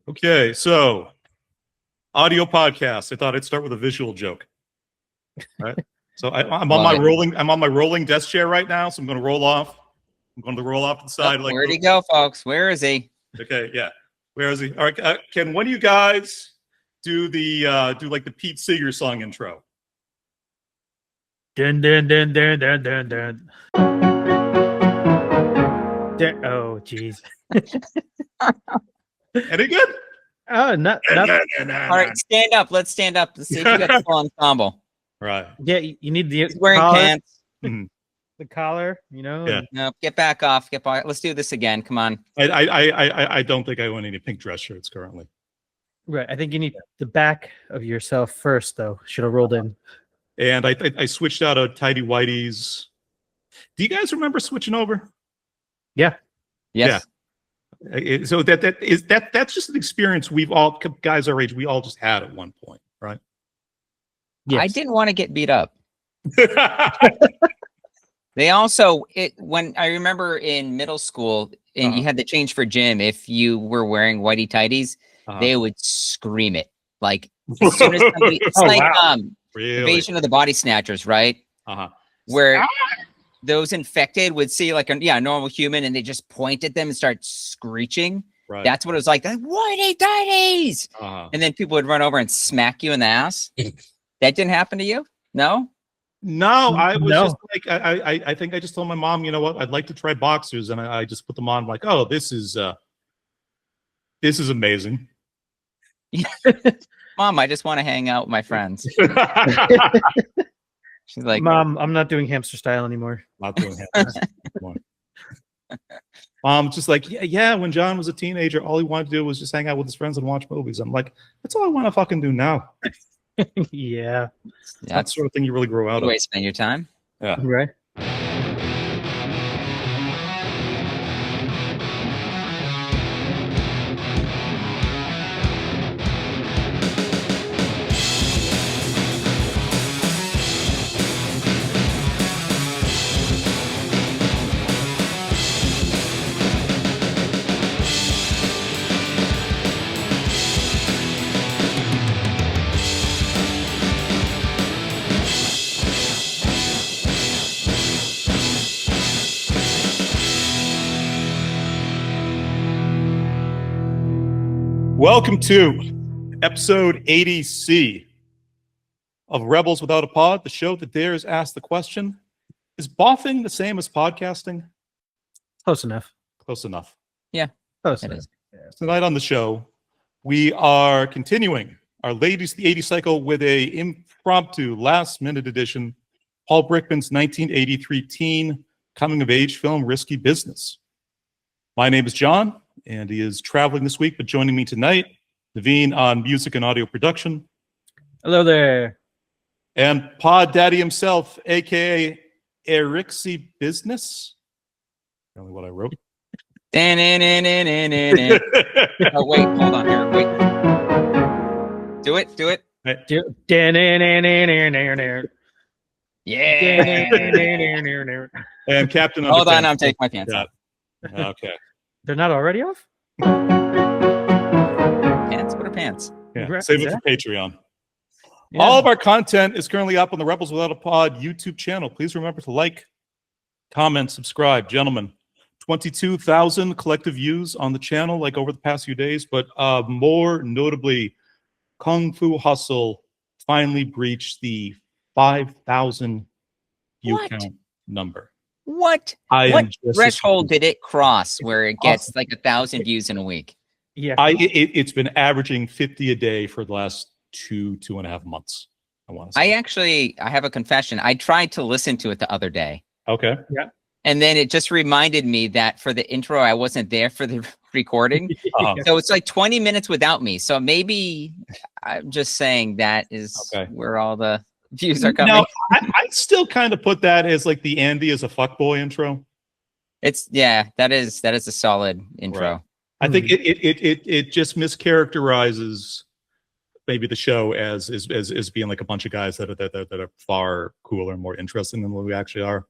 Okay, so audio podcast. I thought I'd start with a visual joke. Right. So I'm on my rolling desk chair right now. So I'm going to roll off. I'm going to roll off to the side. Like, where'd he go, folks? Where is he? Okay, yeah. Where is he? All right. Can one of you guys do the Pete Seeger song intro? Dun dun dun dun dun dun dun. Oh, jeez. Any good? Oh, not. All right, stand up. Let's stand up. Let's see if you got the full ensemble. Right. Yeah, you need the He's wearing collar, pants. the collar. You know. Yeah. No, get back off. Get back. Let's do this again. Come on. I don't think I own any pink dress shirts currently. Right. I think you need the back of yourself first, though. Should have rolled in. And I switched out of tidy whities. Do you guys remember switching over? Yeah. Yes. Yeah. So that's just an experience we've all, guys our age, we all just had at one point, right? Yes. I didn't want to get beat up. They also, when I remember in middle school, and you had to change for gym if you were wearing whitey tighties, they would scream it. Like as soon as somebody, it's Really? Invasion of the Body Snatchers, right? Where those infected would see like a normal human and they just point at them and start screeching. Right. That's what it was like. Whitey tighties. And then people would run over and smack you in the ass. That didn't happen to you? No? No, I was just like, I think I just told my mom, you know what, I'd like to try boxers, and I just put them on, like, oh, this is amazing. Mom, I just want to hang out with my friends. She's like, Mom, I'm not doing hamster style anymore. Not doing hamster anymore. Mom, just like, yeah, when John was a teenager, all he wanted to do was just hang out with his friends and watch movies. I'm like, that's all I want to fucking do now. Yeah. That's the sort of thing you really grow out of. Way to spend your time. Yeah. Right. Welcome to episode 80C of Rebels Without a Pod, the show that dares ask the question, is boffing the same as podcasting? Close enough. Close enough. Yeah. Close It enough. is. Tonight on the show, we are continuing our Ladies the 80s cycle with a impromptu last-minute edition, Paul Brickman's 1983 teen coming-of-age film, Risky Business. My name is John, and he is traveling this week, but joining me tonight, Naveen on music and audio production. Hello there. And Pod Daddy himself, a.k.a. Erixy Business. Only what I wrote. Oh, wait, hold on here. Wait. Do it. Yeah. And Captain. Hold on, I'm taking my pants off. Okay. They're not already off? Pants? What are pants? Yeah. Save it for Patreon. Yeah. All of our content is currently up on the Rebels Without a Pod YouTube channel. Please remember to like, comment, subscribe. Gentlemen, 22,000 collective views on the channel like over the past few days, but more notably, Kung Fu Hustle finally breached the 5,000 view count number. What threshold did it cross where it gets like 1,000 views in a week? Yeah, it's been averaging 50 a day for the last two and a half months. I want to say. I have a confession. I tried to listen to it the other day. Okay. Yeah. And then it just reminded me that for the intro, I wasn't there for the recording. So it's like 20 minutes without me. So maybe I'm just saying that is where all the views are coming. No, I still kind of put that as like the Andy as a fuckboy intro. That is a solid intro. Right. I think it just mischaracterizes maybe the show as being like a bunch of guys that are far cooler and more interesting than what we actually are.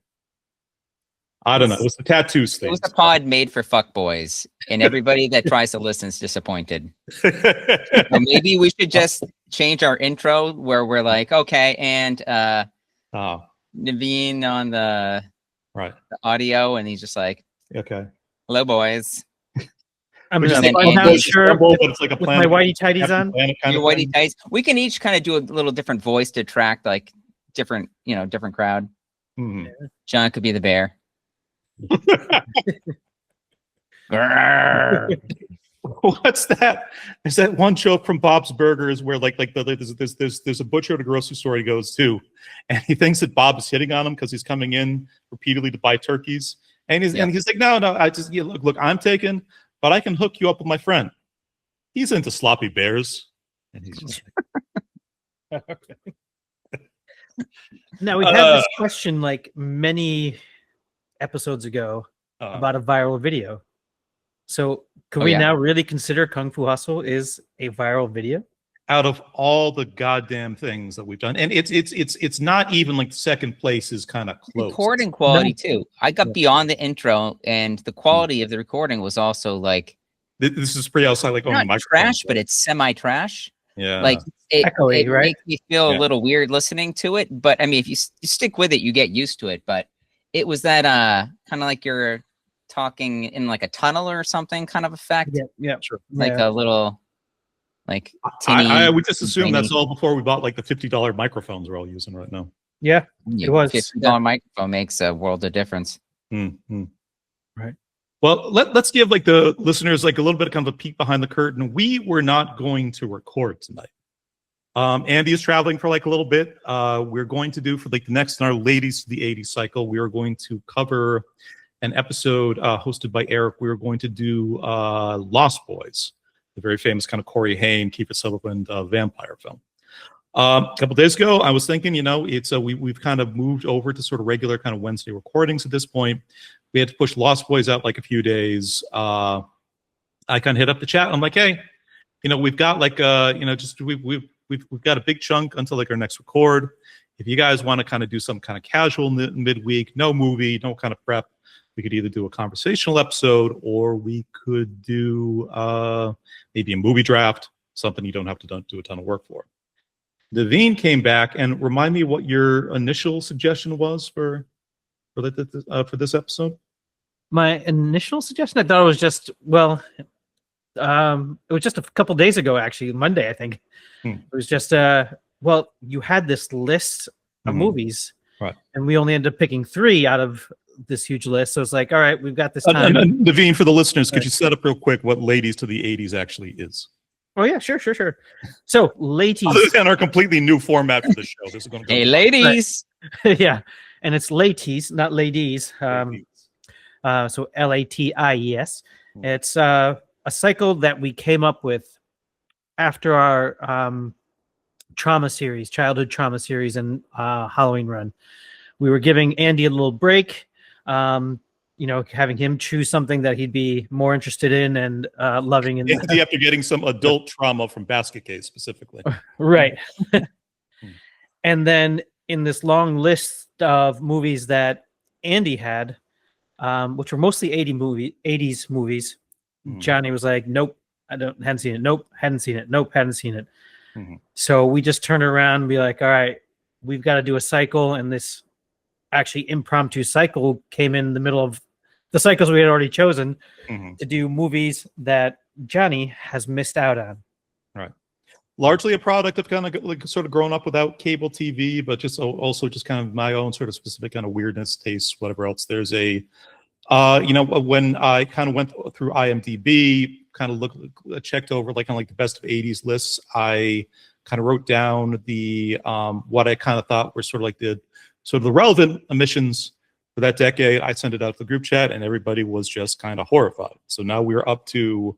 I don't know. It was the tattoos thing. It was a pod made for fuckboys, and everybody that tries to listen is disappointed. And maybe we should just change our intro where we're like, okay, and Naveen on the audio, and he's just like, okay, hello, boys. I'm just not sure with my whitey tighties on. Your whitey tights. We can each kind of do a little different voice to attract like different crowd. Mm-hmm. John could be the bear. What's that? Is that one joke from Bob's Burgers where there's a butcher at a grocery store he goes to, and he thinks that Bob is hitting on him because he's coming in repeatedly to buy turkeys, and he's like, no, I just look, I'm taken, but I can hook you up with my friend. He's into sloppy bears, and he's just like, okay. Now we've had this question like many episodes ago about a viral video. So can we now really consider Kung Fu Hustle is a viral video? Out of all the goddamn things that we've done, and it's not even like second place is kind of close. Recording quality too. I got beyond the intro, and the quality of the recording was also like this is pretty outside, like not trash, but it's Yeah, semi-trash. Like it right? makes me feel a little weird listening to it, but I mean, if you stick with it, you get used to it. But it was that kind of like you're talking in like a tunnel or something kind of effect. Yeah, sure. Like a little like I would just assume that's all before we bought like the $50 microphones we're all using right now. Yeah, it was. $50 microphone makes a world of difference. Mm-hmm. Right. Well, let's give like the listeners like a little bit of kind of a peek behind the curtain. We were not going to record tonight. Andy is traveling for like a little bit. We're going to do for like the next in our Ladies to the 80s cycle. We are going to cover an episode hosted by Eric. We are going to do Lost Boys, the very famous kind of Corey Haim, Kiefer Sutherland vampire film. A couple days ago, I was thinking, it's we've kind of moved over to sort of regular kind of Wednesday recordings at this point. We had to push Lost Boys out like a few days. I kind of hit up the chat. I'm like, hey, we've got like just we've got a big chunk until like our next record. If you guys want to kind of do some kind of casual midweek, no movie, no kind of prep, we could either do a conversational episode or we could do maybe a movie draft, something you don't have to do a ton of work for. Naveen came back and remind me what your initial suggestion was for this episode. My initial suggestion, I thought it was just it was just a couple days ago, actually, Monday, I think. It was just you had this list of movies, right? And we only ended up picking 3 out of this huge list. So it's like, all right, we've got this time. Naveen, for the listeners, could you set up real quick what Ladies to the 80s actually is? Oh yeah, sure. So Laties. Other than our completely new format for the show, this is going to go. Hey, ladies. Right. Yeah, and it's Laties, not ladies. So Laties. It's a cycle that we came up with after our childhood trauma series and Halloween run. We were giving Andy a little break, having him choose something that he'd be more interested in and loving. Andy, after getting some adult trauma from Basket Case specifically. Right. And then in this long list of movies that Andy had, which were mostly 80s movies, Johnny was like, nope, hadn't seen it. Nope, hadn't seen it. Nope, hadn't seen it. So we just turned around and be like, all right, we've got to do a cycle. And this actually impromptu cycle came in the middle of the cycles we had already chosen to do movies that Johnny has missed out on. Right. Largely a product of kind of like sort of grown up without cable TV, but just also just kind of my own sort of specific kind of weirdness, tastes, whatever else. There's a, when I kind of went through IMDb, kind of checked over like kind of like the best of 80s lists, I kind of wrote down the what I kind of thought were sort of like the relevant emissions for that decade. I sent it out to the group chat and everybody was just kind of horrified. So now we're up to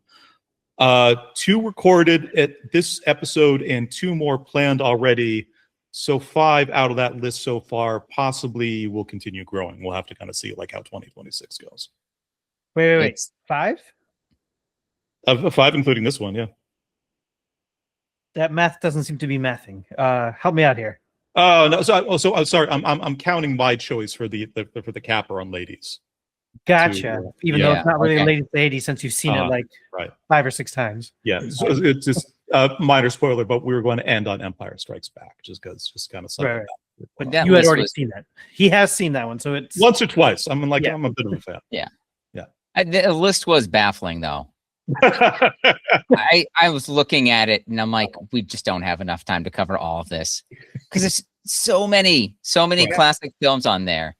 2 recorded at this episode and 2 more planned already. So 5 out of that list so far possibly will continue growing. We'll have to kind of see like how 2026 goes. Wait. 5? 5, including this one, yeah. That math doesn't seem to be mathing. Help me out here. Oh no! So sorry. I'm counting my choice for the capper on Ladies. Gotcha. Even though it's not really related to the 80s, since you've seen it like 5 or 6 times. Yeah, so it's just minor spoiler, but we were going to end on Empire Strikes Back, just because just kind of something. But you had already seen that. He has seen that one, so it's once or twice. I'm a bit of a fan. Yeah. The list was baffling, though. I was looking at it and I'm like, we just don't have enough time to cover all of this because there's so many classic films on there.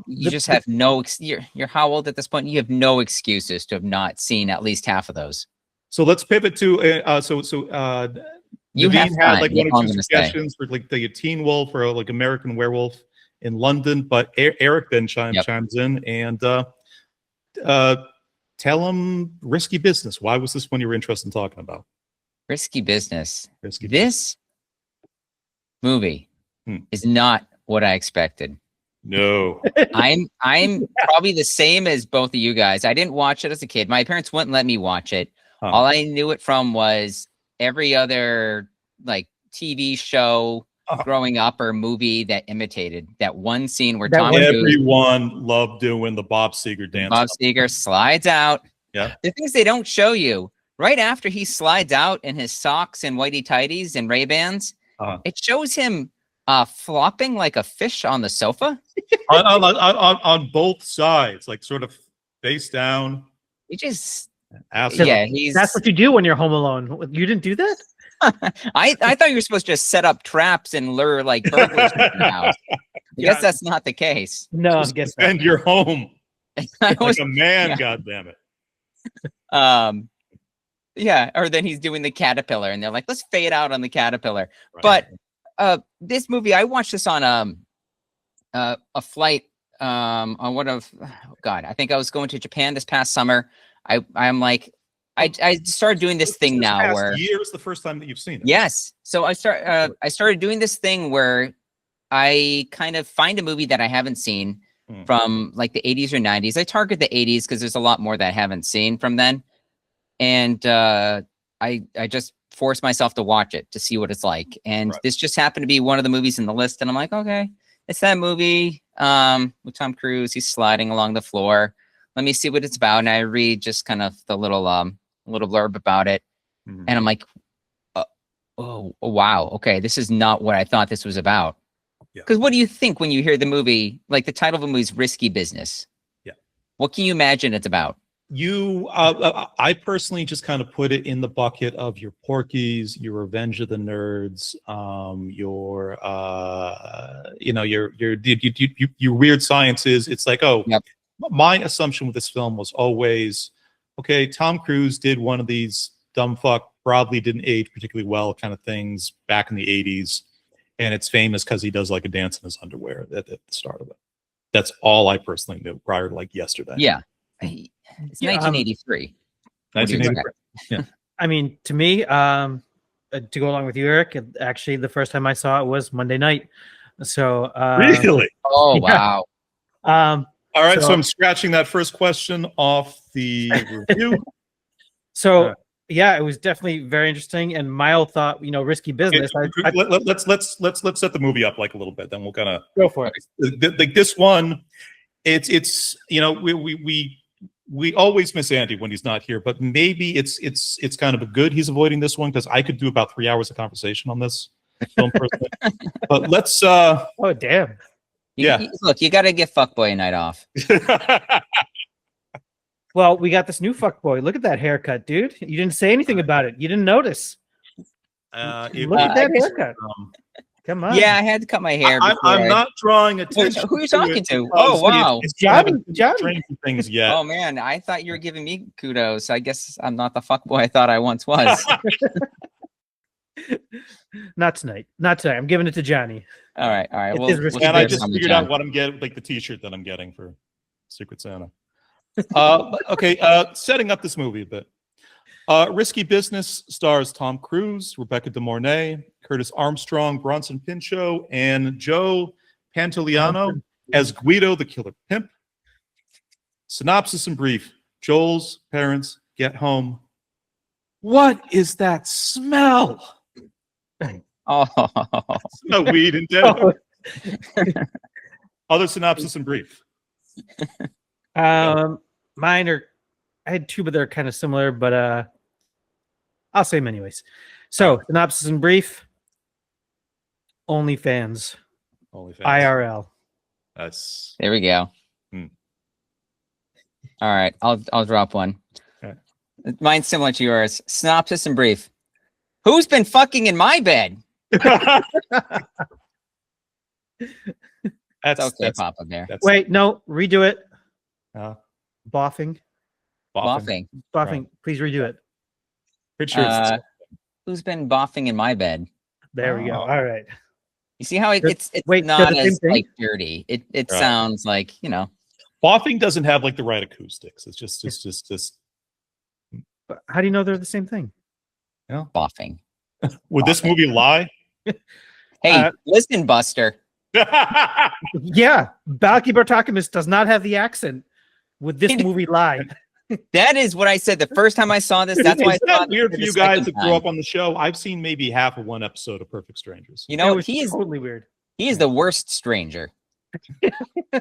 You just have you're how old at this point? You have no excuses to have not seen at least half of those. So let's pivot to you had like yeah, 1 or 2 suggestions for like the Teen Wolf or like American Werewolf in London, but Eric then chimes in and tell him Risky Business. Why was this one you were interested in talking about? Risky Business. This movie is not what I expected. No. I'm probably the same as both of you guys. I didn't watch it as a kid. My parents wouldn't let me watch it. All I knew it from was every other like TV show growing up or movie that imitated that one scene where Tom Cruise, everyone loved doing the Bob Seger dance. Bob Seger slides out. Yeah. The things they don't show you right after he slides out in his socks and whitey tighties and Ray-Bans, it shows him flopping like a fish on the sofa on both sides, like sort of face down. He just that's what you do when you're home alone. You didn't do that? I thought you were supposed to just set up traps and lure like burglars to the house. I guess that's not the case. No, I guess defend your home like a man. God damn it. Or then he's doing the caterpillar, and they're like, "Let's fade out on the caterpillar." Right. But this movie, I watched this on a flight on I think I was going to Japan this past summer. I'm like, I started doing this thing now where years the first time that you've seen it. Yes. So I started doing this thing where I kind of find a movie that I haven't seen from like the 80s or 90s. I target the 80s because there's a lot more that I haven't seen from then. And I just force myself to watch it to see what it's like. And this just happened to be one of the movies in the list. And I'm like, okay, it's that movie with Tom Cruise. He's sliding along the floor. Let me see what it's about. And I read just kind of the little blurb about it. And I'm like, oh, wow. Okay. This is not what I thought this was about. Because what do you think when you hear the movie? Like the title of the movie is Risky Business. Yeah. What can you imagine it's about? I personally just kind of put it in the bucket of your Porky's, your Revenge of the Nerds, your Weird Sciences. It's like, my assumption with this film was always, okay, Tom Cruise did one of these dumb fuck, probably didn't age particularly well kind of things back in the 80s. And it's famous because he does like a dance in his underwear at the start of it. That's all I personally knew prior to like yesterday. Yeah. It's 1983. 1983. Yeah. I mean, to me, to go along with you, Eric, actually, the first time I saw it was Monday night. So really? Oh, wow. All right, so I'm scratching that first question off the review. So yeah, it was definitely very interesting. And Mile thought, Risky Business. Let's set the movie up like a little bit. Then we'll kind of go for it. Like this one, it's we always miss Andy when he's not here, but maybe it's kind of a good he's avoiding this one because I could do about 3 hours of conversation on this film personally. But let's oh damn. Look, you got to get Fuckboy a night off. Well, we got this new Fuckboy. Look at that haircut, dude. You didn't say anything about it. You didn't notice. Look at that haircut. Come on. Yeah, I had to cut my hair. I'm not drawing attention. Who are you talking to? Oh, wow. It's Johnny. Things yet. Oh, man. I thought you were giving me kudos. I guess I'm not the fuckboy I thought I once was. Not tonight. I'm giving it to Johnny. All right. And I just figured out what I'm getting, like the T-shirt that I'm getting for Secret Santa. Okay, setting up this movie a bit. Risky Business stars Tom Cruise, Rebecca De Mornay, Curtis Armstrong, Bronson Pinchot, and Joe Pantoliano as Guido the Killer Pimp. Synopsis in brief. Joel's parents get home. What is that smell? Oh. Smell weed and dead. Other synopsis in brief. Mine are. I had two, but they're kind of similar. But I'll say them anyways. So, synopsis in brief. OnlyFans. IRL. That's There we go. All right, I'll drop one. Okay. Mine's similar to yours. Synopsis in brief. Who's been fucking in my bed? That's okay, Papa Bear. Wait, no, redo it. Boffing. Boffing. Right. Please redo it. Pretty sure who's been boffing in my bed? There we go. All right. You see how it's Wait, not as like dirty. It sounds like, you know. Boffing doesn't have like the right acoustics. It's just. But how do you know they're the same thing? Yeah. Boffing. Would this movie lie? Hey, listen, Buster. Yeah, Balky Bartakamis does not have the accent. Would this movie lie? That is what I said the first time I saw this. That's why I thought weird for you guys that grew up on the show. I've seen maybe half of one episode of Perfect Strangers. You know, he is totally weird. He is the worst stranger.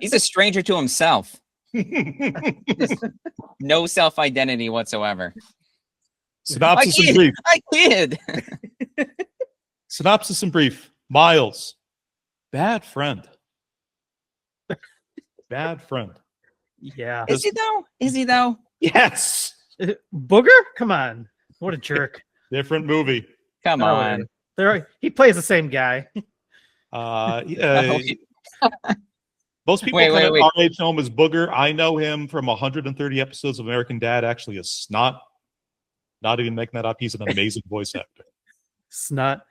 He's a stranger to himself. No self-identity whatsoever. Synopsis in brief. I did. Synopsis in brief. Miles. Bad friend. Bad friend. Yeah. Is he though? Is he though? Yes. Booger? Come on. What a jerk. Different movie. Come on. He plays the same guy. Most people know R.H. home as Booger. I know him from 130 episodes of American Dad. Actually, a Snot. Not even making that up. He's an amazing voice actor. Snot.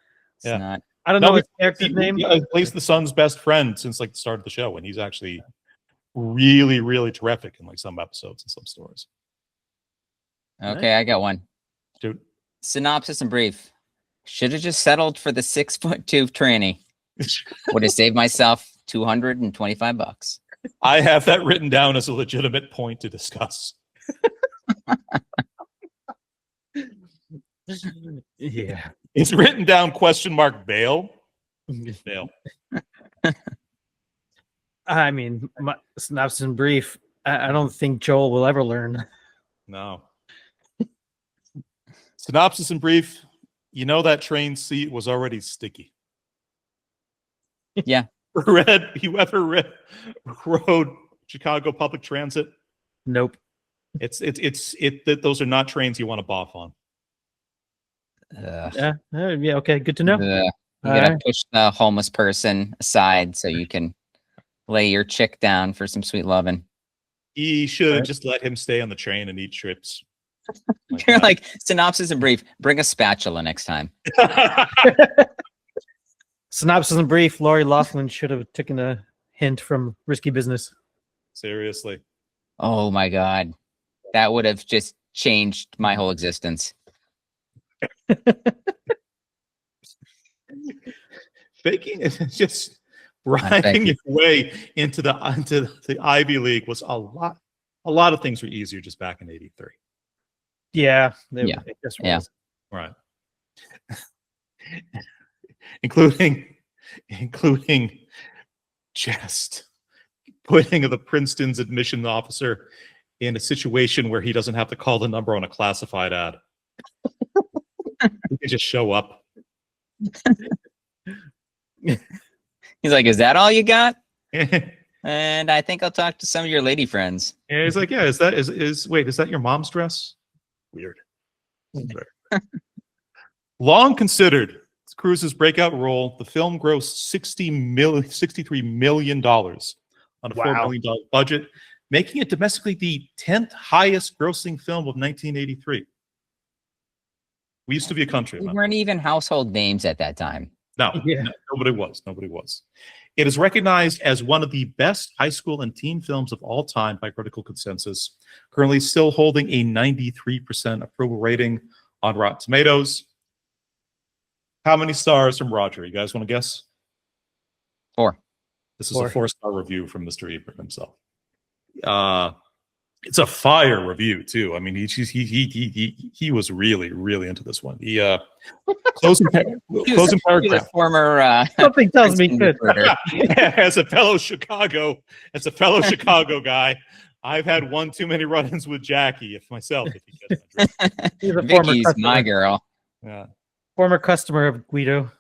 Yeah. Snot. I don't know his character's name. He plays the son's best friend since like the start of the show, and he's actually really, really terrific in like some episodes and some stories. Okay, I got one. Dude. Synopsis in brief. Should have just settled for the 6'2" tranny. Would have saved myself $225. I have that written down as a legitimate point to discuss. Yeah. It's written down bail. Bail. I mean, synopsis in brief. I don't think Joel will ever learn. No. Synopsis in brief. You know that train seat was already sticky. Yeah. You ever rode Chicago public transit? Nope. Those are not trains you want to boff on. Yeah. Okay. Good to know. You gotta push the homeless person aside so you can lay your chick down for some sweet loving. He should have just let him stay on the train and eat trips. You're like, synopsis in brief. Bring a spatula next time. Synopsis in brief. Lori Loughlin should have taken a hint from Risky Business. Seriously. Oh my God. That would have just changed my whole existence. Faking is just riding your way into the Ivy League was a lot of things were easier just back in '83. Yeah. Right. including just putting the Princeton's admission officer in a situation where he doesn't have to call the number on a classified ad. He can just show up. He's like, is that all you got? And I think I'll talk to some of your lady friends. And he's like, yeah, is that your mom's dress? Weird. Long considered Cruise's breakout role, the film grossed $63 million on a $4 million budget, making it domestically the 10th highest grossing film of 1983. We used to be a country. We weren't even household names at that time. No, nobody was. It is recognized as one of the best high school and teen films of all time by critical consensus, currently still holding a 93% approval rating on Rotten Tomatoes. How many stars from Roger? You guys want to guess? 4. This is a 4-star review from Mr. Ebert himself. It's a fire review too. I mean, he was really, really into this one. Closing paragraph. Former something tells me good. As a fellow Chicago guy, I've had one too many run-ins with Jackie, if you get my drift. He's a former Vicky's customer. my girl. Yeah. Former customer of Guido.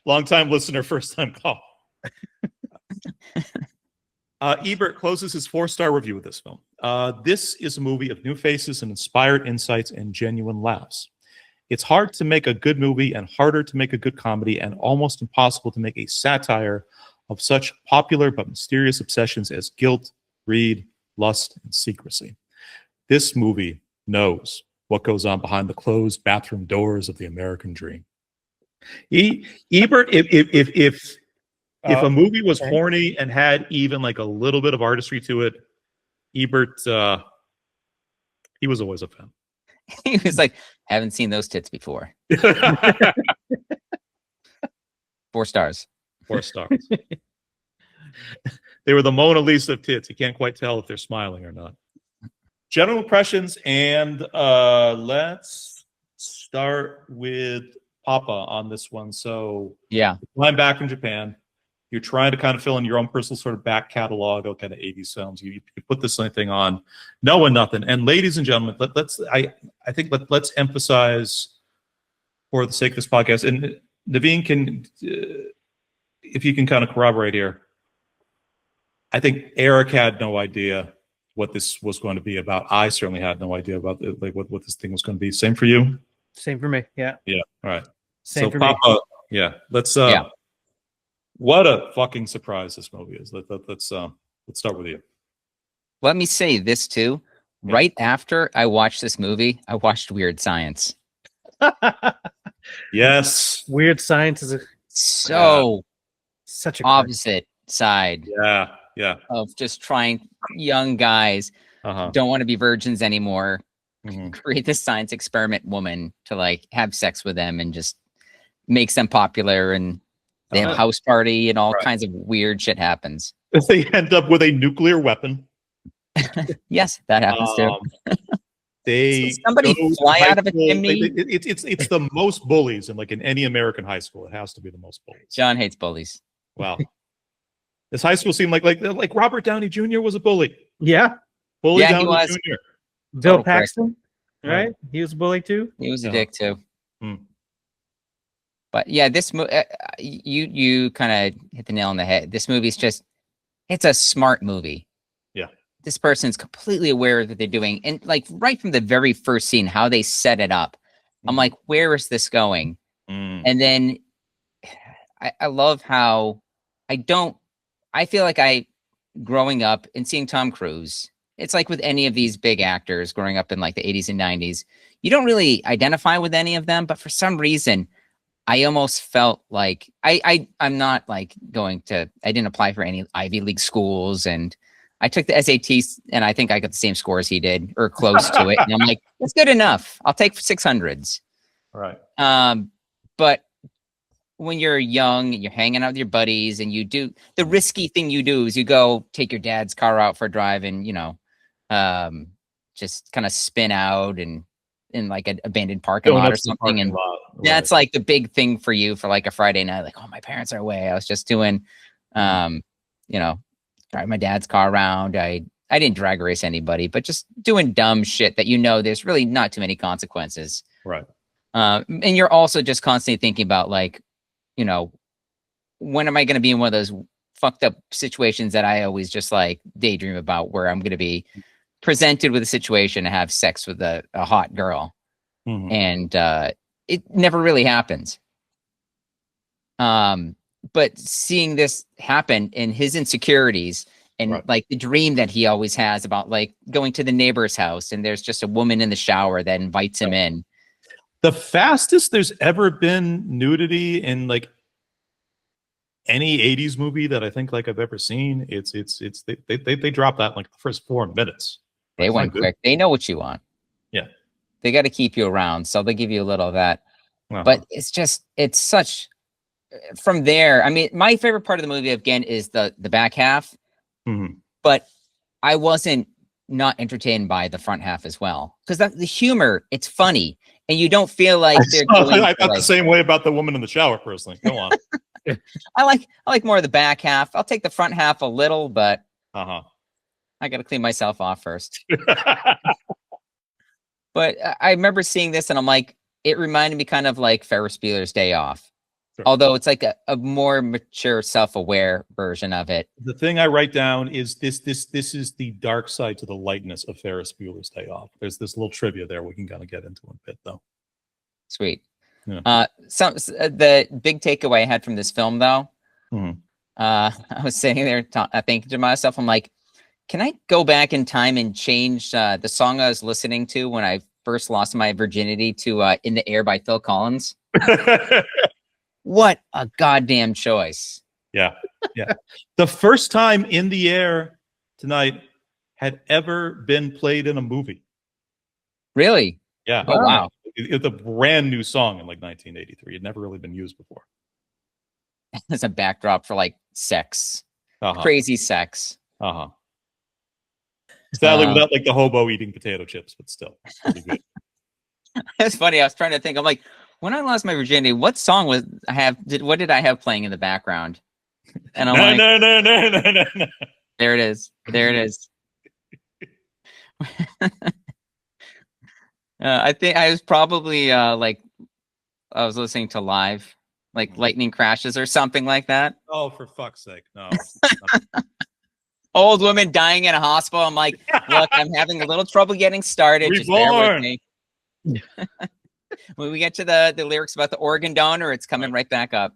Long-time listener, first-time call. Ebert closes his 4-star review of this film. This is a movie of new faces and inspired insights and genuine laughs. It's hard to make a good movie and harder to make a good comedy and almost impossible to make a satire of such popular but mysterious obsessions as guilt, greed, lust, and secrecy. This movie knows what goes on behind the closed bathroom doors of the American dream. Ebert, if a movie was horny and had even like a little bit of artistry to it, Ebert, he was always a fan. He was like, haven't seen those tits before. 4 stars. 4 stars. They were the Mona Lisa of tits. You can't quite tell if they're smiling or not. General impressions, and let's start with Papa on this one. So yeah, I'm back from Japan. You're trying to kind of fill in your own personal sort of back catalog of kind of 80s films. You put this thing on, knowing nothing. And ladies and gentlemen, let's emphasize, for the sake of this podcast, and Naveen can, if you can kind of corroborate here, I think Eric had no idea what this was going to be about. I certainly had no idea about what this thing was going to be. Same for you? Same for me. Yeah. Yeah. All right. Same for Papa, me. Yeah. What a fucking surprise this movie is. Let's start with you. Let me say this too. Yeah. Right after I watched this movie, I watched Weird Science. Yes. Weird Science is such a opposite side. Yeah. Yeah. Of just trying, young guys don't want to be virgins anymore. Create this science experiment woman to like have sex with them and just makes them popular, and they have a house party and all kinds of weird shit happens. They end up with a nuclear weapon. Yes, that happens too. Somebody fly out of a chimney. It's the most bullies in any American high school. It has to be the most bullies. John hates bullies. Wow. This high school seemed like Robert Downey Jr. was a bully. Yeah. Bully yeah, Downey he was. Jr. Bill Paxton, right? He was a bully too. He was a dick too. But yeah, this you kind of hit the nail on the head. This movie's it's a smart movie. Yeah. This person's completely aware of what they're doing. And like right from the very first scene, how they set it up, I'm like, where is this going? And then I love how I feel like growing up and seeing Tom Cruise, it's like with any of these big actors growing up in like the 80s and 90s, you don't really identify with any of them, but for some reason, I almost felt like I'm not like I didn't apply for any Ivy League schools, and I took the SATs and I think I got the same score as he did or close to it. And I'm like, that's good enough. I'll take 600s. Right. But when you're young and you're hanging out with your buddies and you do the risky thing you do is you go take your dad's car out for a drive and, just kind of spin out and in like an abandoned parking lot or something. And that's like the big thing for you for like a Friday night. Like, oh, my parents are away. I was just doing, drive my dad's car around. I didn't drag race anybody, but just doing dumb shit that, there's really not too many consequences. Right. And you're also just constantly thinking about like, when am I going to be in one of those fucked up situations that I always just like daydream about, where I'm going to be presented with a situation to have sex with a hot girl. And it never really happens. But seeing this happen in his insecurities and like the dream that he always has about like going to the neighbor's house and there's just a woman in the shower that invites him in. The fastest there's ever been nudity in like any 80s movie that I think like I've ever seen, they drop that in like the first 4 minutes. They went quick. They know what you want. Yeah. They got to keep you around, so they give you a little of that. But it's such from there. I mean, my favorite part of the movie again is the back half. But I wasn't not entertained by the front half as well, because the humor, it's funny, and you don't feel like they're. I felt the same way about the woman in the shower. Personally, go on. I like more of the back half. I'll take the front half a little, but Uh-huh. I got to clean myself off first. But I remember seeing this and I'm like, it reminded me kind of like Ferris Bueller's Day Off. Sure. Although it's like a more mature, self-aware version of it. The thing I write down is this is the dark side to the lightness of Ferris Bueller's Day Off. There's this little trivia there we can kind of get into in a bit, though. Sweet. Yeah. The big takeaway I had from this film, though, I was sitting there thinking to myself, I'm like, can I go back in time and change the song I was listening to when I first lost my virginity to In the Air by Phil Collins? What a goddamn choice. Yeah. Yeah. The first time In the Air tonight had ever been played in a movie. Really? Yeah. Oh, wow. It's a brand new song in like 1983. It had never really been used before. As a backdrop for like sex. Crazy sex. Sadly, without like the hobo eating potato chips, but still. Pretty good. It's funny. I was trying to think. I'm like, when I lost my virginity, what song what did I have playing in the background? And I'm no. There it is. There it is. I think I was probably like I was listening to Live, like Lightning Crashes or something like that. Oh, for fuck's sake. No. Old woman dying in a hospital. I'm like, look, I'm having a little trouble getting started. Just bear with me. When we get to the lyrics about the organ donor, it's coming right back up.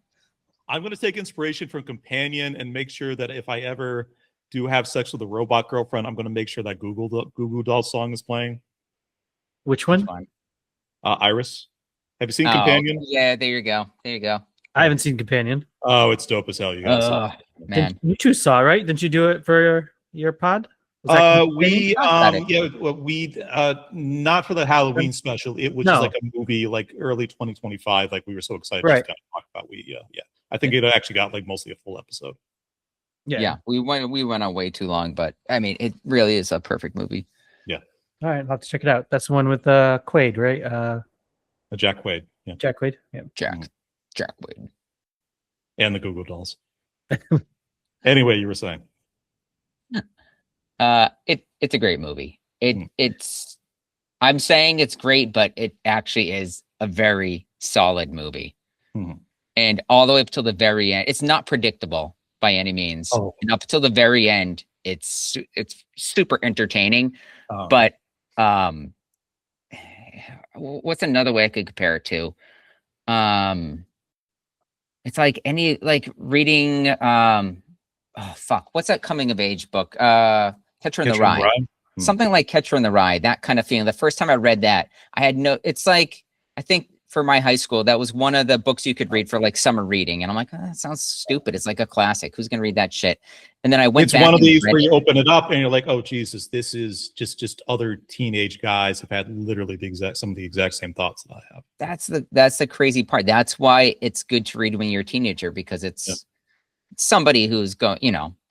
I'm going to take inspiration from Companion and make sure that if I ever do have sex with a robot girlfriend, I'm going to make sure that Google Doll song is playing. Which one? Iris. Have you seen Companion? Yeah, there you go. There you go. I haven't seen Companion. Oh, it's dope as hell. You guys. Man. You two saw, right? Didn't you do it for your pod? We not for the Halloween special. It was just like a movie, like early 2025. Like we were so excited to kind of talk about. I think it actually got like mostly a full episode. Yeah. We went on way too long, but I mean, it really is a perfect movie. Yeah. All right, I'll have to check it out. That's the one with Quaid, right? Jack Quaid. Yeah. Jack Quaid. Yeah. Jack Quaid. And the Google Dolls. Anyway, you were saying. It's a great movie. I'm saying it's great, but it actually is a very solid movie. And all the way up till the very end, it's not predictable by any means. And up till the very end, it's super entertaining. But what's another way I could compare it to? It's like reading what's that coming of age book? Catcher in the Rye. Something like Catcher in the Rye, that kind of feeling. The first time I read that, it's like, I think for my high school, that was one of the books you could read for like summer reading. And I'm like, that sounds stupid. It's like a classic. Who's going to read that shit? And then I went back. It's one of these where you open it up and you're like, oh, Jesus, this is just other teenage guys have had literally some of the exact same thoughts that I have. That's the crazy part. That's why it's good to read when you're a teenager, because it's somebody who's going,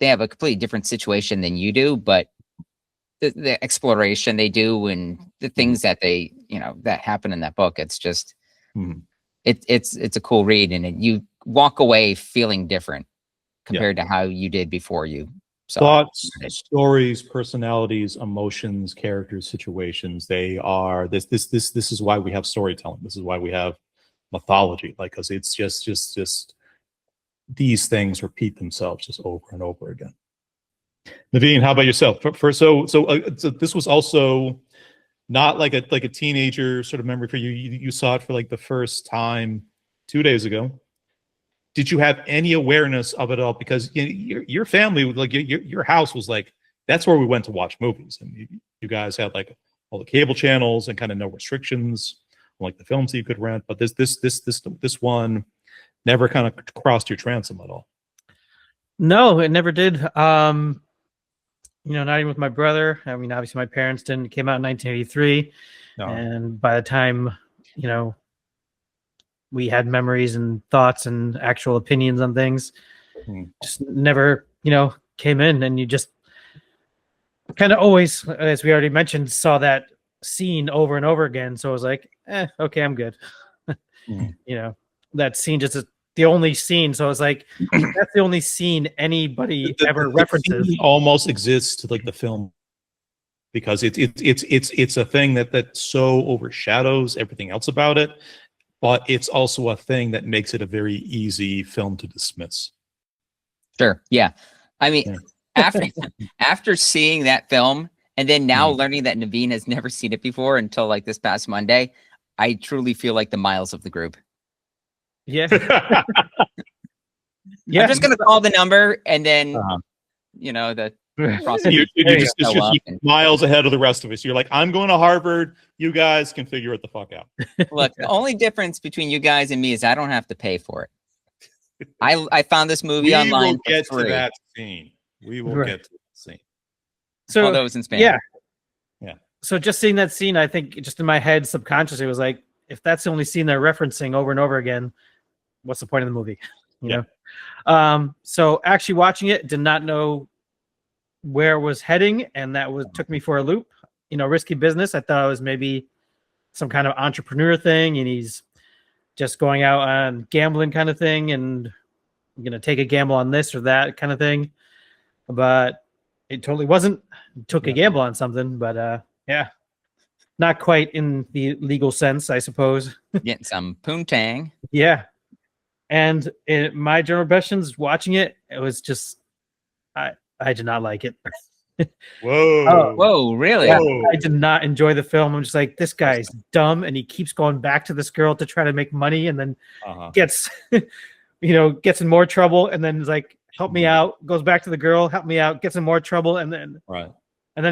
they have a completely different situation than you do, but the exploration they do and the things that they, that happen in that book, it's just, it's a cool read, and you walk away feeling different compared to how you did before you saw thoughts, stories, personalities, emotions, characters, situations. They are this is why we have storytelling. This is why we have mythology, like, because it's just these things repeat themselves just over and over again. Naveen, how about yourself? So this was also not like a teenager sort of memory for you. You saw it for like the first time 2 days ago. Did you have any awareness of it all? Because your family, like your house, was like, that's where we went to watch movies, and you guys had like all the cable channels and kind of no restrictions on like the films that you could rent. But this one never kind of crossed your transom at all. No, it never did. Not even with my brother. I mean, obviously my parents didn't. It came out in 1983. No. And by the time, we had memories and thoughts and actual opinions on things, just never, came in. And you just kind of always, as we already mentioned, saw that scene over and over again. So I was like, okay, I'm good. That scene just the only scene. So I was like, that's the only scene anybody ever references. The almost exists to like the film because it's a thing that so overshadows everything else about it, but it's also a thing that makes it a very easy film to dismiss. Sure. Yeah. I mean, after seeing that film and then now learning that Naveen has never seen it before until like this past Monday, I truly feel like the Miles of the group. Yeah. I'm just going to call the number and then, you know, the you're just miles ahead of the rest of us. You're like, I'm going to Harvard. You guys can figure it the fuck out. Look, the only difference between you guys and me is I don't have to pay for it. I found this movie online. We will get to that scene. We will get to that scene. So although it's in Spanish. Yeah. So just seeing that scene, I think just in my head subconsciously was like, if that's the only scene they're referencing over and over again, what's the point of the movie? You know? So actually watching it, did not know where it was heading, and that took me for a loop. You know, risky business. I thought it was maybe some kind of entrepreneur thing, and he's just going out on gambling kind of thing, and I'm gonna take a gamble on this or that kind of thing. But it totally wasn't. Took a gamble on something, but not quite in the legal sense, I suppose. Getting some poontang. Yeah. And my general impressions watching it, it was just I did not like it. Whoa, really? Yeah, I did not enjoy the film. I'm just like, this guy's dumb, and he keeps going back to this girl to try to make money, and then gets gets in more trouble, and then is like, help me out, goes back to the girl, help me out, gets in more trouble, and then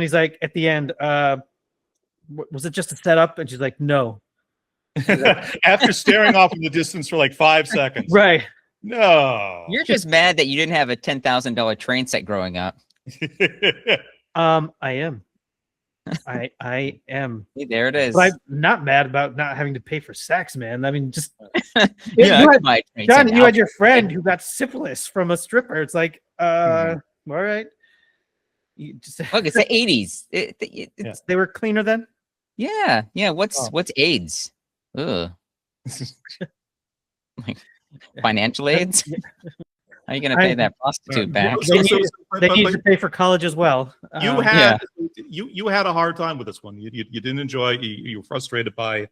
he's like, at the end, was it just a setup? And she's like, no. After staring off in the distance for like 5 seconds. Right. No. You're just mad that you didn't have a $10,000 train set growing up. I am. I am. See, there it is. But I'm not mad about not having to pay for sex, man. I mean, just John, you had your friend who got syphilis from a stripper. It's like, all right. You just, look, it's the 80s. They were cleaner then. Yeah. What's AIDS? Ugh. Like financial aids? How are you going to pay that prostitute back? They need to pay for college as well. You had a hard time with this one. You didn't enjoy. You were frustrated by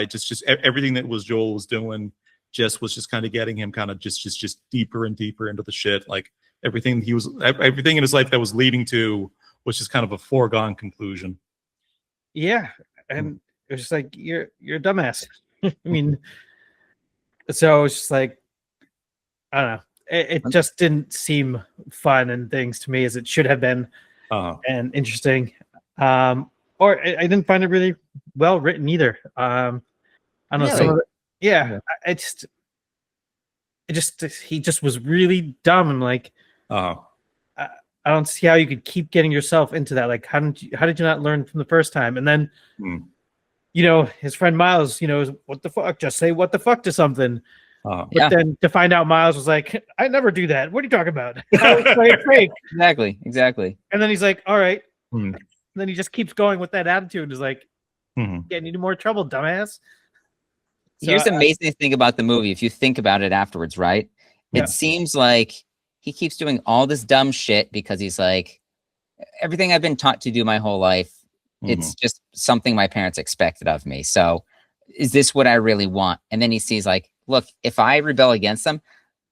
just everything that Joel was doing. Was just kind of getting him kind of just deeper and deeper into the shit. Like everything in his life that was leading to was just kind of a foregone conclusion. Yeah, and it was just like you're a dumbass. I mean, so it's just like, I don't know. It just didn't seem fun and things to me as it should have been, and interesting. Or I didn't find it really well written either. I don't know. Really? Some of it, he just was really dumb, and like, I don't see how you could keep getting yourself into that. Like, how did you not learn from the first time? And then, his friend Miles, what the fuck? Just say what the fuck to something. But then to find out Miles was like, I never do that. What are you talking about? I always play it fake. Exactly. And then he's like, all right. And then he just keeps going with that attitude and is like, getting into more trouble, dumbass. So, here's the amazing thing about the movie. If you think about it afterwards, right? It seems like he keeps doing all this dumb shit because he's like, everything I've been taught to do my whole life, it's just something my parents expected of me. So is this what I really want? And then he sees like, look, if I rebel against them,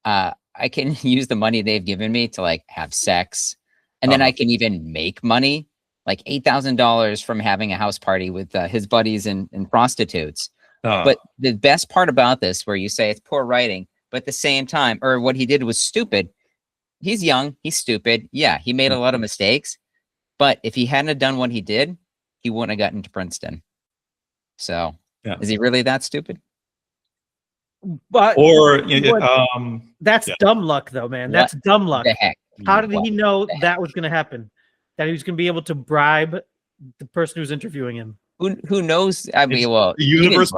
I can use the money they've given me to like have sex. And then I can even make money, like $8,000 from having a house party with his buddies and prostitutes. But the best part about this, where you say it's poor writing, but at the same time, or what he did was stupid. He's young. He's stupid. Yeah, he made a lot of mistakes. But if he hadn't have done what he did, he wouldn't have gotten to Princeton. So is he really that stupid? But that's dumb luck, though, man. That's dumb luck. The heck? How did he know that was going to happen? That he was going to be able to bribe the person who's interviewing him? Who knows? I mean, well, the universe.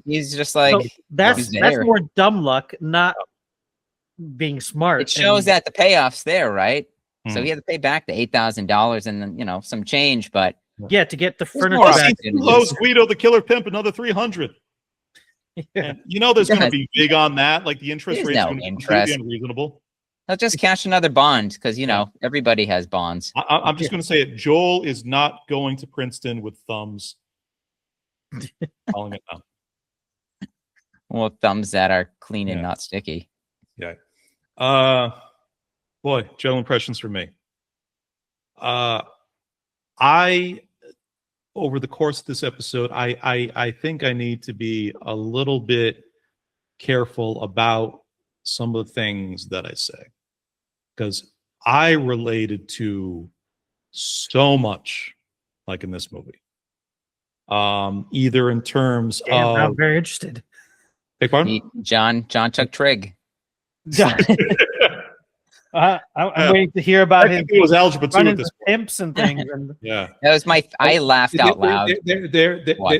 He's just like, so that's more dumb luck, not being smart. It shows that the payoff's there, right? So he had to pay back the $8,000 and then some change, but to get the furniture back. Guido the Killer Pimp another 300. And there's going to be big on that. Like the interest rates are going to be completely unreasonable. I'll just cash another bond because everybody has bonds. I'm just going to say it. Joel is not going to Princeton with thumbs. Calling it now. Well, thumbs that are clean and not sticky. Yeah. Boy, Joel impressions for me. Over the course of this episode, I think I need to be a little bit careful about some of the things that I say, because I related to so much, like in this movie. Either in terms of, I'm very interested. Beg pardon? John took trig. I'm waiting to hear about him. It was algebra too at this pimps and things. And yeah, that was I laughed out loud. There are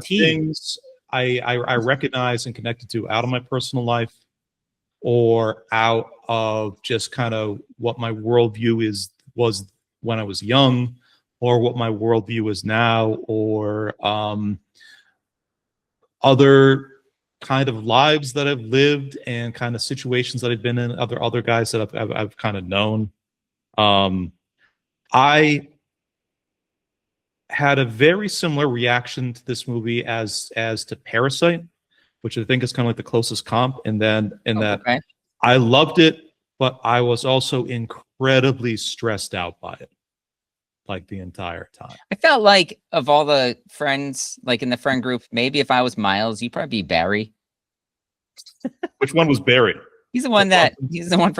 things I recognize and connected to out of my personal life, or out of just kind of what my worldview was when I was young, or what my worldview is now, or other kind of lives that I've lived and kind of situations that I've been in, other guys that I've kind of known. I had a very similar reaction to this movie as to Parasite, which I think is kind of like the closest comp. And then that I loved it, but I was also incredibly stressed out by it, like the entire time. I felt like of all the friends, like in the friend group, maybe if I was Miles, you'd probably be Barry. Which one was Barry? He's the one for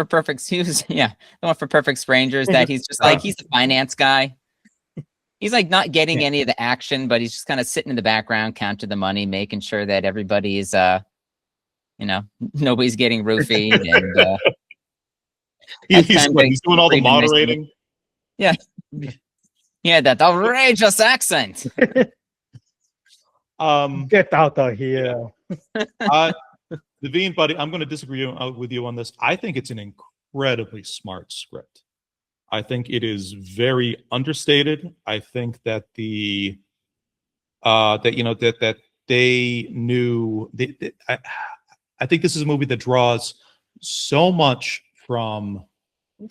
Perfect. The one for Perfect Strangers. That he's just like, he's the finance guy. He's like not getting any of the action, but he's just kind of sitting in the background, counting the money, making sure that everybody is, nobody's getting roofied. And he's doing all the moderating. Yeah. Yeah, that outrageous accent. Get out of here. Naveen, buddy, I'm going to disagree with you on this. I think it's an incredibly smart script. I think it is very understated. I think that that they knew. I think this is a movie that draws so much from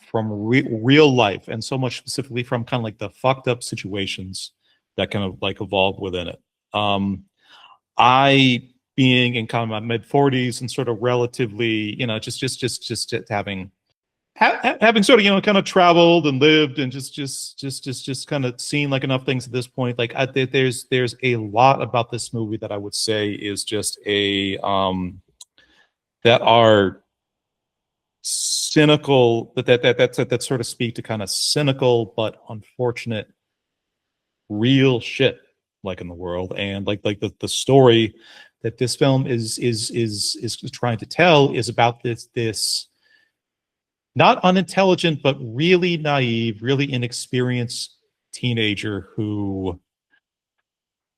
real life, and so much specifically from kind of like the fucked up situations that kind of like evolve within it. I, being in kind of my mid 40s and sort of relatively, just having sort of, kind of traveled and lived and just kind of seen like enough things at this point. Like there's a lot about this movie that I would say is just that are cynical, that sort of speak to kind of cynical but unfortunate real shit like in the world. And like the story that this film is trying to tell is about this not unintelligent but really naive, really inexperienced teenager who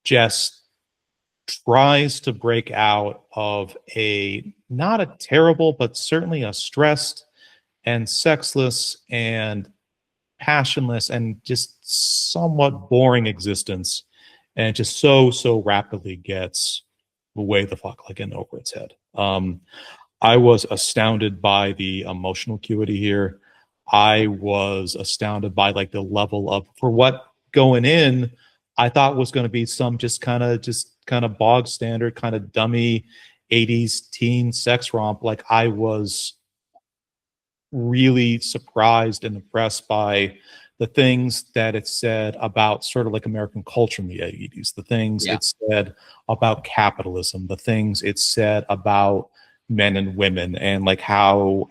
just tries to break out of not a terrible but certainly a stressed and sexless and passionless and just somewhat boring existence, and just so rapidly gets way the fuck like in over its head. I was astounded by the emotional acuity here. I was astounded by like the level of, for what going in I thought was going to be some just kind of bog standard kind of dummy 80s teen sex romp. Like I was really surprised and impressed by the things that it said about sort of like American culture in the 80s, the things it said about capitalism, the things it said about men and women, and like how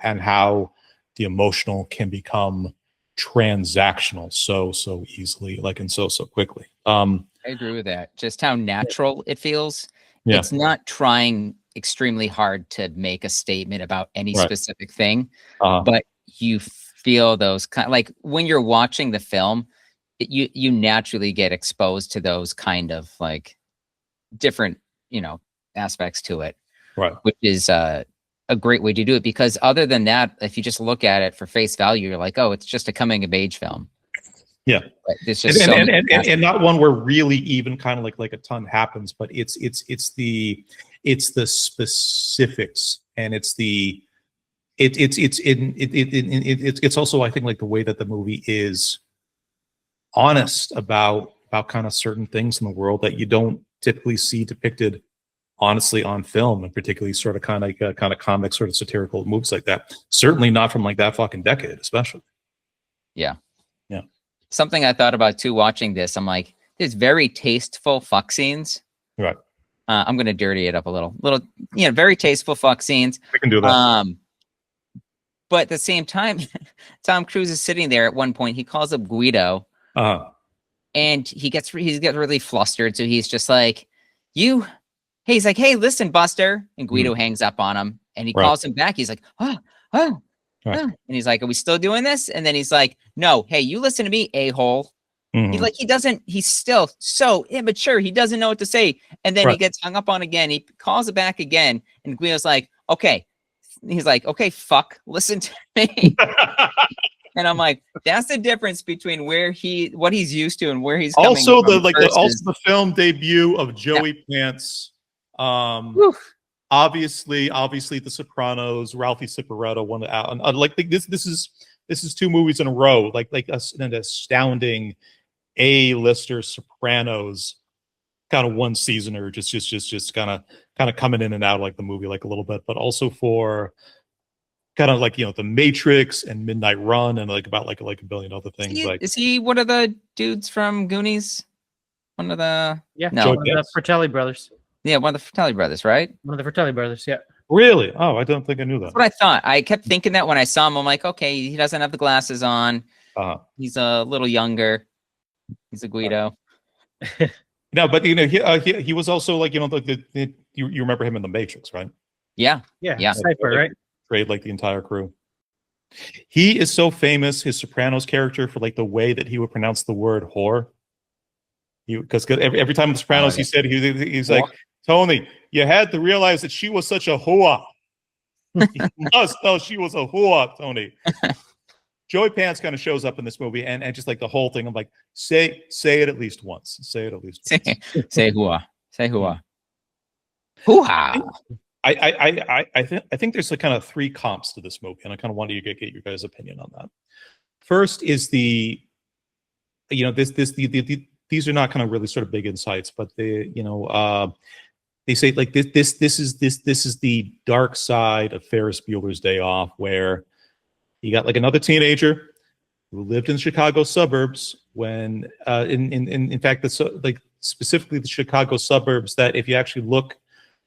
the emotional can become transactional so easily, like, and so quickly. I agree with that. Just how natural it feels. Yeah. It's not trying extremely hard to make a statement about any specific thing, but you feel those kind, like when you're watching the film, you naturally get exposed to those kind of like different, aspects to it, right? Which is a great way to do it, because other than that, if you just look at it for face value, you're like, oh, it's just a coming of age film. Yeah, but it's just and not one where really even kind of like a ton happens, but it's the specifics, and it's also, I think, like the way that the movie is honest about kind of certain things in the world that you don't typically see depicted honestly on film, and particularly sort of kind of comic, sort of satirical movies like that. Certainly not from like that fucking decade, especially. Yeah. Yeah. Something I thought about too watching this, I'm like, there's very tasteful fuck scenes. Right. I'm gonna dirty it up a little, very tasteful fuck scenes. We can do that. But at the same time, Tom Cruise is sitting there at one point. He calls up Guido, and he gets really flustered. So he's just like, he's like, hey, listen, Buster. And Guido hangs up on him, and he calls him back. He's like, oh. And he's like, are we still doing this? And then he's like, no, hey, you listen to me, a-hole. He's still so immature. He doesn't know what to say. And then he gets hung up on again. He calls it back again. And Guido's like, okay. He's like, okay, fuck, listen to me. And I'm like, that's the difference between what he's used to and where he's coming also from also the film debut of Joey Pants. Obviously The Sopranos, Ralphie Cifaretto won out. Like this is two movies in a row. Like an astounding A-lister Sopranos kind of one seasoner, just kind of coming in and out of like the movie like a little bit, but also for kind of like The Matrix and Midnight Run and like about like a billion other things. Is he one of the dudes from Goonies? One of the one of the Fratelli brothers. Yeah, one of the Fratelli brothers, right? One of the Fratelli brothers, yeah. Really? Oh, I don't think I knew that. That's what I thought. I kept thinking that when I saw him. I'm like, okay, he doesn't have the glasses on. He's a little younger. He's a Guido. No, but he was also like you remember him in The Matrix, right? Yeah. Cypher, right? Trade like the entire crew. He is so famous, his Sopranos character, for like the way that he would pronounce the word whore. Because every time in The Sopranos he said he's like, Tony, you had to realize that she was such a whore. You must know she was a whore, Tony. Joey Pants kind of shows up in this movie, and just like the whole thing, I'm like, say it at least once. Say it at least once. Say hoo-ah. Say hoo-ah. Hoo-ha. I think there's like kind of three comps to this movie, and I kind of wanted to get your guys' opinion on that. First is these are not kind of really sort of big insights, but they say like this is the dark side of Ferris Bueller's Day Off, where you got like another teenager who lived in the Chicago suburbs when in fact like specifically the Chicago suburbs that if you actually look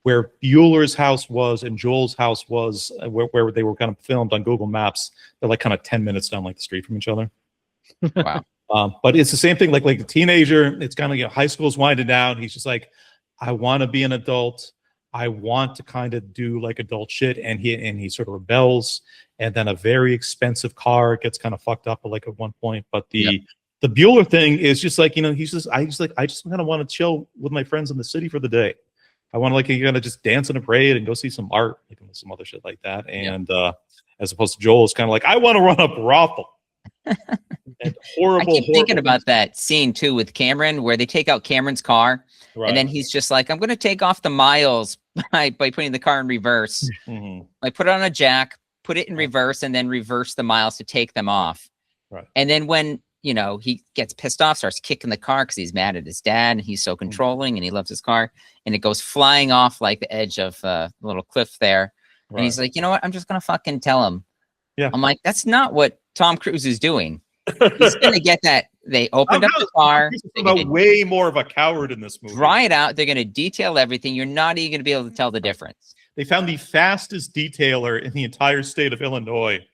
where Bueller's house was and Joel's house was, where they were kind of filmed on Google Maps, they're like kind of 10 minutes down like the street from each other. Wow. But it's the same thing, like a teenager. It's kind of high school's winding down. He's just like, I want to be an adult. I want to kind of do like adult shit, and he sort of rebels. And then a very expensive car gets kind of fucked up like at one point. But the Bueller thing is just like I just kind of want to chill with my friends in the city for the day. I want to like just dance in a parade and go see some art, like some other shit like that. And as opposed to Joel is kind of like, I want to run a brothel. And horrible. I keep thinking about that scene too with Cameron, where they take out Cameron's car, and then he's just like, I'm going to take off the miles by putting the car in reverse. Like put it on a jack, put it in reverse, and then reverse the miles to take them off. Right. And then when he gets pissed off, starts kicking the car because he's mad at his dad, and he's so controlling, and he loves his car, and it goes flying off like the edge of a little cliff there. And he's like, you know what? I'm just going to fucking tell him. Yeah. I'm like, that's not what Tom Cruise is doing. He's going to get that. They opened up the car. He's way more of a coward in this movie. Dry it out. They're going to detail everything. You're not even going to be able to tell the difference. They found the fastest detailer in the entire state of Illinois.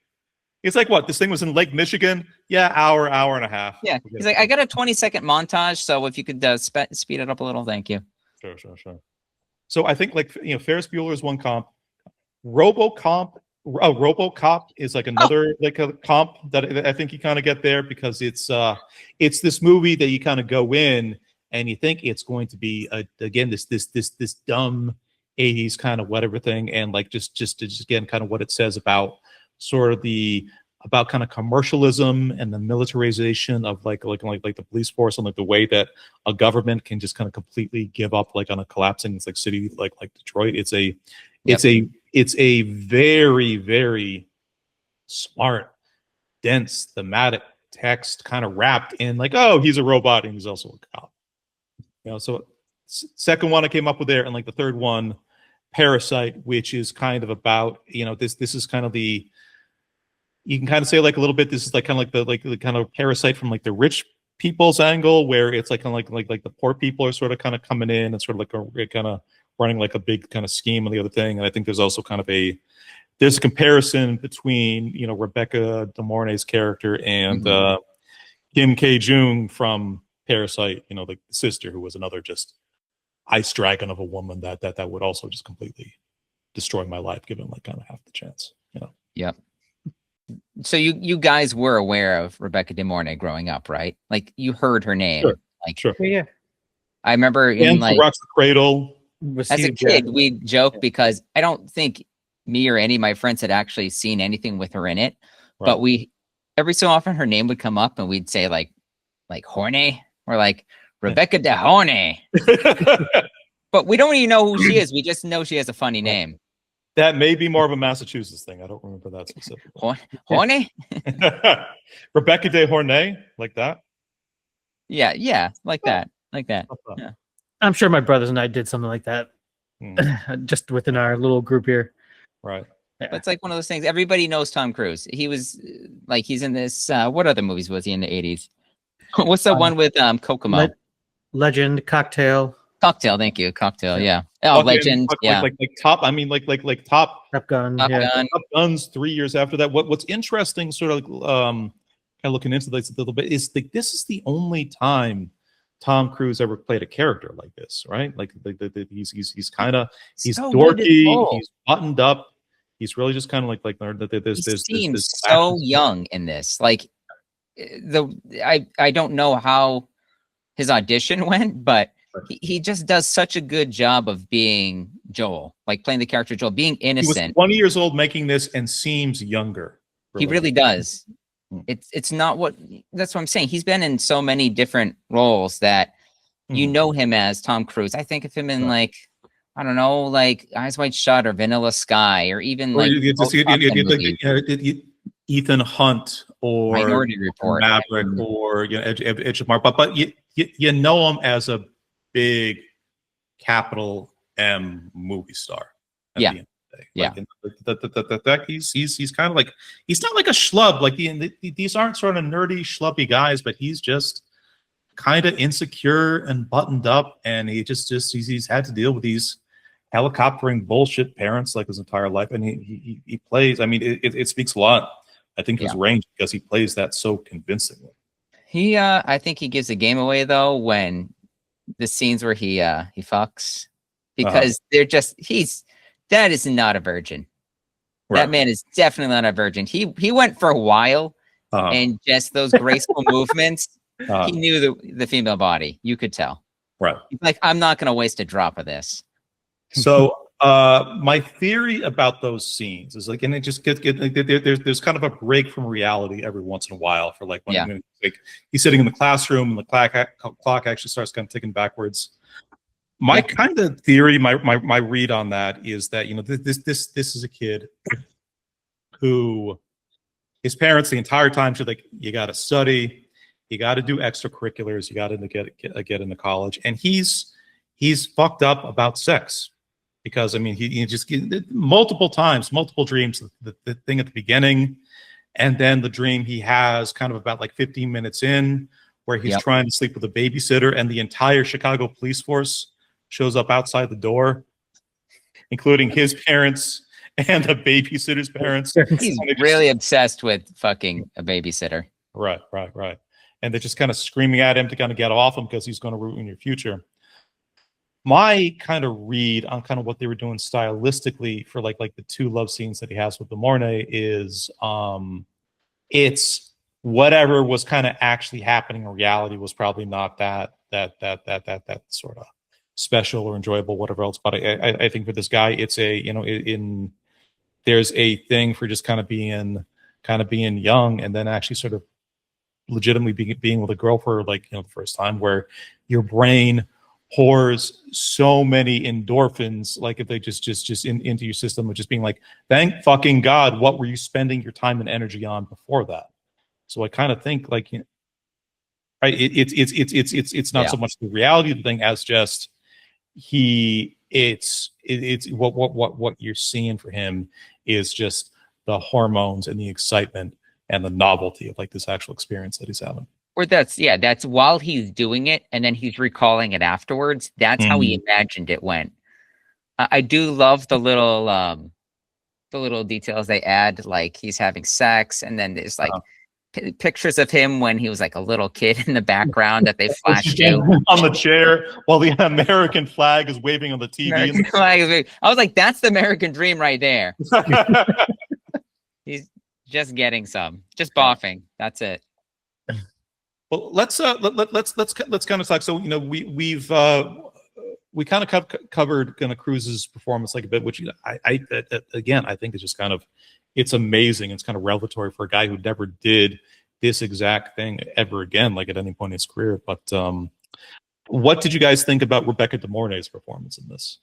It's like, what? This thing was in Lake Michigan? Yeah, hour and a half. Yeah. He's like, I got a 20-second montage, so if you could speed it up a little, thank you. Sure. So I think like Ferris Bueller is one comp. RoboCop is like another like a comp that I think you kind of get there, because it's this movie that you kind of go in and you think it's going to be again this dumb 80s kind of whatever thing, and like just again kind of what it says about sort of the about kind of commercialism and the militarization of like the police force, and like the way that a government can just kind of completely give up like on a collapsing like city like Detroit. It's a very, very smart, dense, thematic text kind of wrapped in like, oh, he's a robot and he's also a cop. You know, so second one I came up with there, and like the third one, Parasite, which is kind of about, you know, this is kind of the, you can kind of say like a little bit, this is like kind of like the kind of Parasite from like the rich people's angle, where it's like kind of like the poor people are sort of kind of coming in and sort of like kind of running like a big kind of scheme on the other thing. And I think there's also kind of there's a comparison between, you know, Rebecca De Mornay's character and Kim K-jung from Parasite, you know, like the sister, who was another just ice dragon of a woman that would also just completely destroy my life given like kind of half the chance, you know. Yep. So you guys were aware of Rebecca De Mornay growing up, right? Like you heard her name. Sure. Like Yeah. I remember in like Rocks the Cradle. As a kid, we joke because I don't think me or any of my friends had actually seen anything with her in it. Right. But we every so often her name would come up and we'd say like Horny or like Rebecca De Horny. But we don't even know who she is. We just know she has a funny name. That may be more of a Massachusetts thing. I don't remember that specifically. Horny? Rebecca De Horny, like that? Yeah, like that. Like that. Yeah. I'm sure my brothers and I did something like that just within our little group here. Right. Yeah. But it's like one of those things. Everybody knows Tom Cruise. He was like, he's in this. What other movies was he in the 80s? What's the one with Kokomo? Legend, Cocktail. Cocktail, thank you. Cocktail, yeah. Oh, Legend, yeah. Like top. I mean, like Top Gun. Top yeah. Gun. Top Gun's 3 years after that. What's interesting, sort of kind of looking into this a little bit, is like this is the only time Tom Cruise ever played a character like this, right? Like he's kind of so dorky, he's buttoned up, he's really just kind of like he seems so young in this. Like I don't know how his audition went, but he just does such a good job of being Joel, like playing the character Joel, being innocent. He was 20 years old making this and seems younger. He really does. It's not what, that's what I'm saying. He's been in so many different roles that you know him as Tom Cruise. I think of him in like, I don't know, like Eyes Wide Shut or Vanilla Sky, or even like Ethan Hunt or Minority Report, Maverick, or Edge of Mark. But you know him as a big capital M movie star. Yeah. Like, he's kind of like, he's not like a schlub. Like these aren't sort of nerdy schlubby guys, but he's just kind of insecure and buttoned up, and he's had to deal with these helicoptering bullshit parents like his entire life, and he plays. I mean, it speaks a lot, I think, his range, because he plays that so convincingly. I think he gives the game away though when the scenes where he fucks, because they're just that is not a virgin. Right. That man is definitely not a virgin. He went for a while, and just those graceful movements. He knew the female body. You could tell. Right. He's like, I'm not going to waste a drop of this. So my theory about those scenes is like, and it just there's kind of a break from reality every once in a while for like when like he's sitting in the classroom and the clock actually starts kind of ticking backwards. My kind of theory, my read on that is that, you know, this is a kid who his parents the entire time should like, you got to study, you got to do extracurriculars, you got to get into college, and he's fucked up about sex, because I mean he just multiple times, multiple dreams, the thing at the beginning, and then the dream he has kind of about like 15 minutes in, where he's trying to sleep with a babysitter, and the entire Chicago police force shows up outside the door, including his parents and the babysitter's parents. He's really obsessed with fucking a babysitter. Right. And they're just kind of screaming at him to kind of get off him because he's going to ruin your future. My kind of read on kind of what they were doing stylistically for like the two love scenes that he has with the Mornay is it's whatever was kind of actually happening in reality was probably not that sort of special or enjoyable, whatever else. But I think for this guy, it's a, you know, there's a thing for just kind of being kind of being young and then actually sort of legitimately being with a girl for like, the first time, where your brain pours so many endorphins, like if they just into your system, of just being like, thank fucking God, what were you spending your time and energy on before that? So I kind of think like, right, it's not so much the reality of the thing as just it's what you're seeing for him is just the hormones and the excitement and the novelty of like this actual experience that he's having. Or that's while he's doing it and then he's recalling it afterwards. That's how he imagined it went. I do love the little details they add, like he's having sex, and then there's like pictures of him when he was like a little kid in the background that they flashed to on the chair while the American flag is waving on the TV. I was like, that's the American dream right there. He's just getting just boffing. That's it. Well, let's kind of talk. So we kind of covered kind of Cruise's performance like a bit, which I think is just kind of, it's amazing. It's kind of revelatory for a guy who never did this exact thing ever again, like at any point in his career. But what did you guys think about Rebecca De Mornay's performance in this?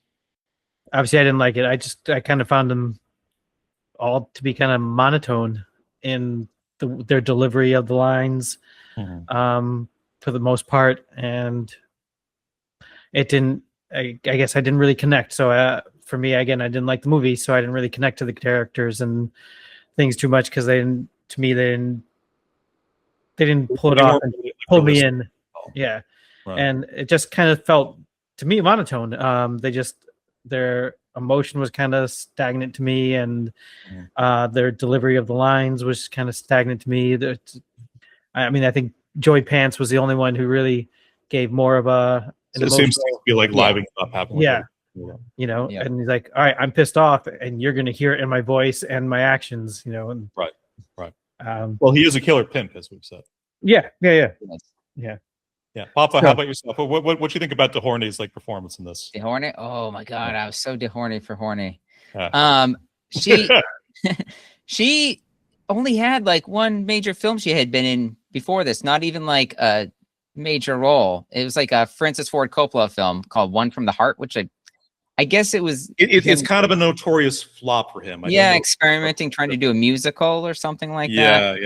Obviously, I didn't like it. I kind of found them all to be kind of monotone in their delivery of the lines. For the most part, and it didn't. I guess I didn't really connect. So for me, again, I didn't like the movie, so I didn't really connect to the characters and things too much because they didn't pull it off and pull me in. Yeah, right. And it just kind of felt to me monotone. Their emotion was kind of stagnant to me, and their delivery of the lines was kind of stagnant to me. I mean, I think Joey Pants was the only one who really gave more of a. So it seems to be like livening up happening. Yeah. And he's like, "All right, I'm pissed off, and you're going to hear it in my voice and my actions." And right. Well, he is a killer pimp, as we've said. Yeah. Papa, how about yourself? What you think about DeHorny's like performance in this? DeHorny? Oh my God, I was so DeHorny for Horny. She only had like one major film she had been in before this, not even like a major role. It was like a Francis Ford Coppola film called One from the Heart, which I guess it was. It's kind of a notorious flop for him. Experimenting, trying to do a musical or something like that.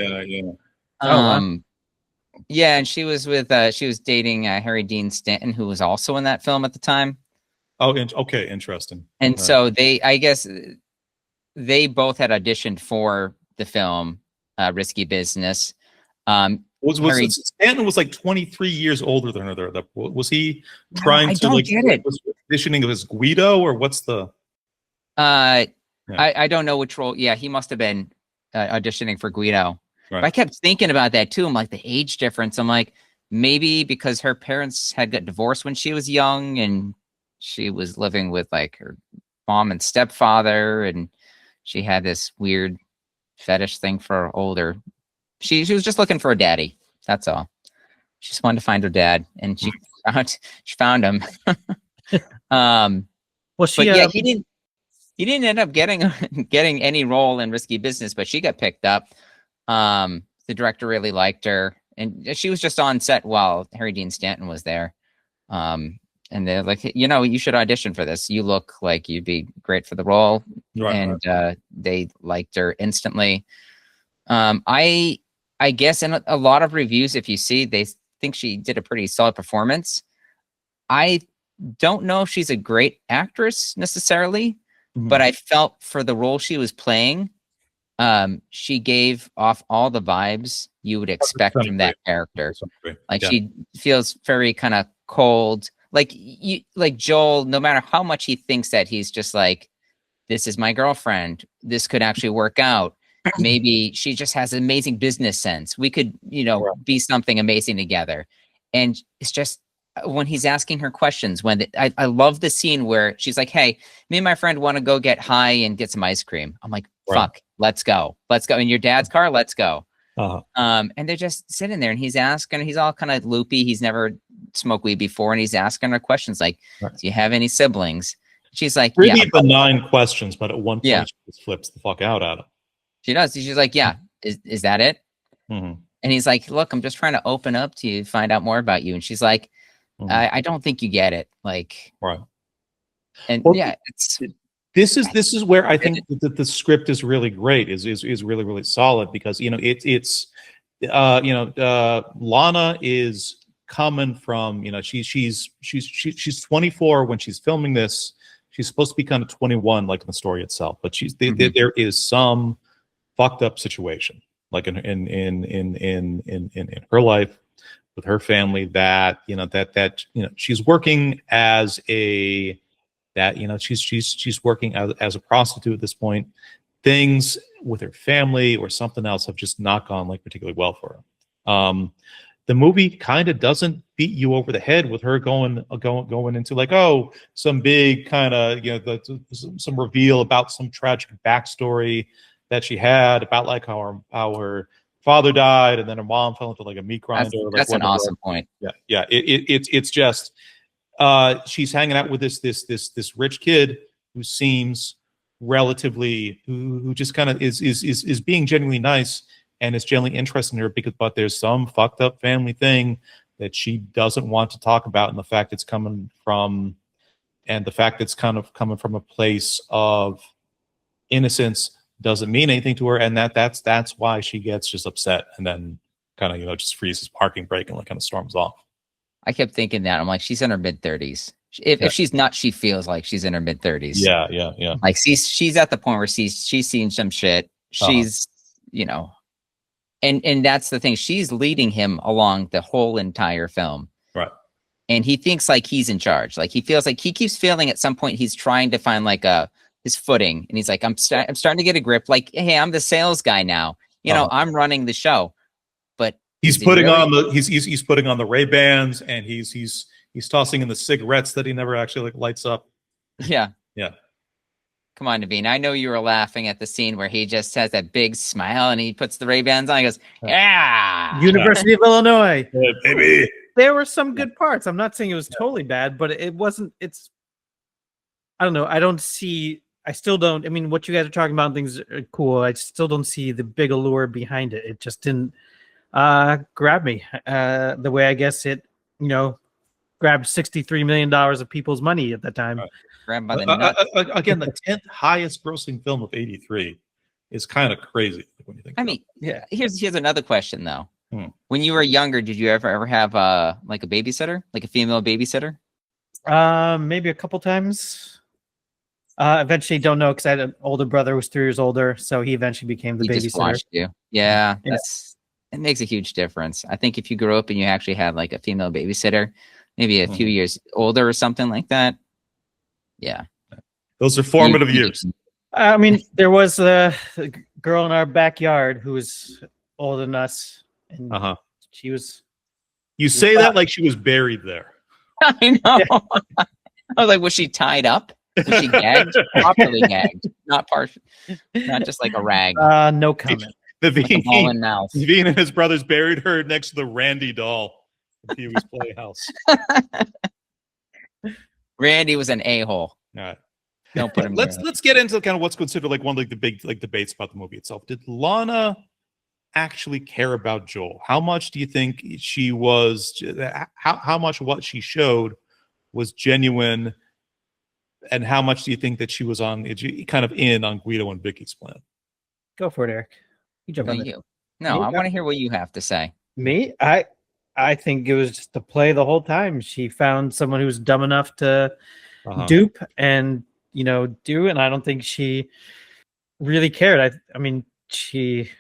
Yeah, and she was dating Harry Dean Stanton, who was also in that film at the time. Oh, okay, interesting. And so I guess they both had auditioned for the film Risky Business. Stanton was like 23 years older than her. Was he trying to like get it? Auditioning of his Guido, or what's the? I don't know which role. Yeah, he must have been auditioning for Guido. Right. But I kept thinking about that too. I'm like, the age difference. I'm like, maybe because her parents had got divorced when she was young, and she was living with like her mom and stepfather, and she had this weird fetish thing for older. She was just looking for a daddy. That's all. She just wanted to find her dad, and she found him. He didn't end up getting any role in Risky Business, but she got picked up. The director really liked her, and she was just on set while Harry Dean Stanton was there. And they're like, you should audition for this. You look like you'd be great for the role. Right. They liked her instantly. I guess in a lot of reviews, if you see, they think she did a pretty solid performance. I don't know if she's a great actress necessarily, but I felt for the role she was playing, she gave off all the vibes you would expect from that character. Like she feels very kind of cold. Like Joel, no matter how much he thinks that he's just like, this is my girlfriend, this could actually work out. Maybe she just has amazing business sense. We could, be something amazing together. And it's just when he's asking her questions, I love the scene where she's like, hey, me and my friend want to go get high and get some ice cream. I'm like, fuck, let's go. In your dad's car, let's go. And they're just sitting there, and he's asking, he's all kind of loopy. He's never smoked weed before. And he's asking her questions like, do you have any siblings? She's like, really benign questions, but at one point she just flips the fuck out at him. She does. She's like, yeah, is that it? Mm-hmm. And he's like, look, I'm just trying to open up to you, find out more about you. And she's like, I don't think you get it. Like, right. And well, yeah, it's this is where I think that the script is really great, is really, really solid, because, you know, it's Lana is coming from, you know, she's 24 when she's filming this. She's supposed to be kind of 21, like in the story itself, but there is some fucked up situation, like in her life with her family, that she's working as a she's working as a prostitute at this point. Things with her family or something else have just not gone like particularly well for her. The movie kind of doesn't beat you over the head with her going into like, oh, some big kind of, you know, some reveal about some tragic backstory that she had about like how her father died and then her mom fell into like a meat grinder. That's an awesome point. Yeah. It's just she's hanging out with this rich kid who seems relatively, who just kind of is being genuinely nice and is genuinely interested in her, but there's some fucked up family thing that she doesn't want to talk about, and the fact it's coming from a place of innocence doesn't mean anything to her, and that's why she gets just upset and then kind of, you know, just freezes parking brake and like kind of storms off. I kept thinking that. I'm like, she's in her mid-30s. If she's not, she feels like she's in her mid-30s. Yeah. Like she's at the point where she's seen some shit. She's, you know, and that's the thing. She's leading him along the whole entire film. Right. And he thinks like he's in charge. Like he feels like he keeps feeling at some point he's trying to find like his footing. And he's like, I'm starting to get a grip. Like, hey, I'm the sales guy now. You know, I'm running the show. But he's putting on the Ray-Bans, and he's tossing in the cigarettes that he never actually like lights up. Yeah. Yeah. Come on, Naveen. I know you were laughing at the scene where he just has that big smile and he puts the Ray-Bans on. He goes, yeah. University of Illinois. Yeah, baby. There were some good parts. I'm not saying it was totally bad, but it wasn't. I don't know. I still don't. I mean, what you guys are talking about, things are cool. I still don't see the big allure behind it. It just didn't grab me the way I guess it, you know, grabbed $63 million of people's money at that time. Right. Grabbed by the nuts. Again, the 10th highest grossing film of '83 is kind of crazy when you think. I mean, here's another question though. When you were younger, did you ever have like a babysitter, like a female babysitter? Maybe a couple times. Eventually, don't know, because I had an older brother who was 3 years older, so he eventually became the babysitter. Just watched you. Yeah, it makes a huge difference. I think if you grew up and you actually had like a female babysitter, maybe a few years older or something like that. Yeah, those are formative years. I mean, there was a girl in our backyard who was older than us, and she was. You say that like she was buried there. I know. I was like, was she tied up? Was she gagged? Properly gagged, not just like a rag. No comment. Naveen and his brothers buried her next to the Randy doll from Pee-wee's Playhouse. Randy was an a-hole. All right. Don't put him. Let's get into kind of what's considered like one of like the big like debates about the movie itself. Did Lana actually care about Joel? How much do you think she was? How much of what she showed was genuine, and how much do you think that she was on Guido and Vicky's plan? Go for it, Eric. You jump on you. No, I want to hear what you have to say. Me, I think it was just the play the whole time. She found someone who was dumb enough to dupe and, you know, do, and I don't think she really cared. I mean, she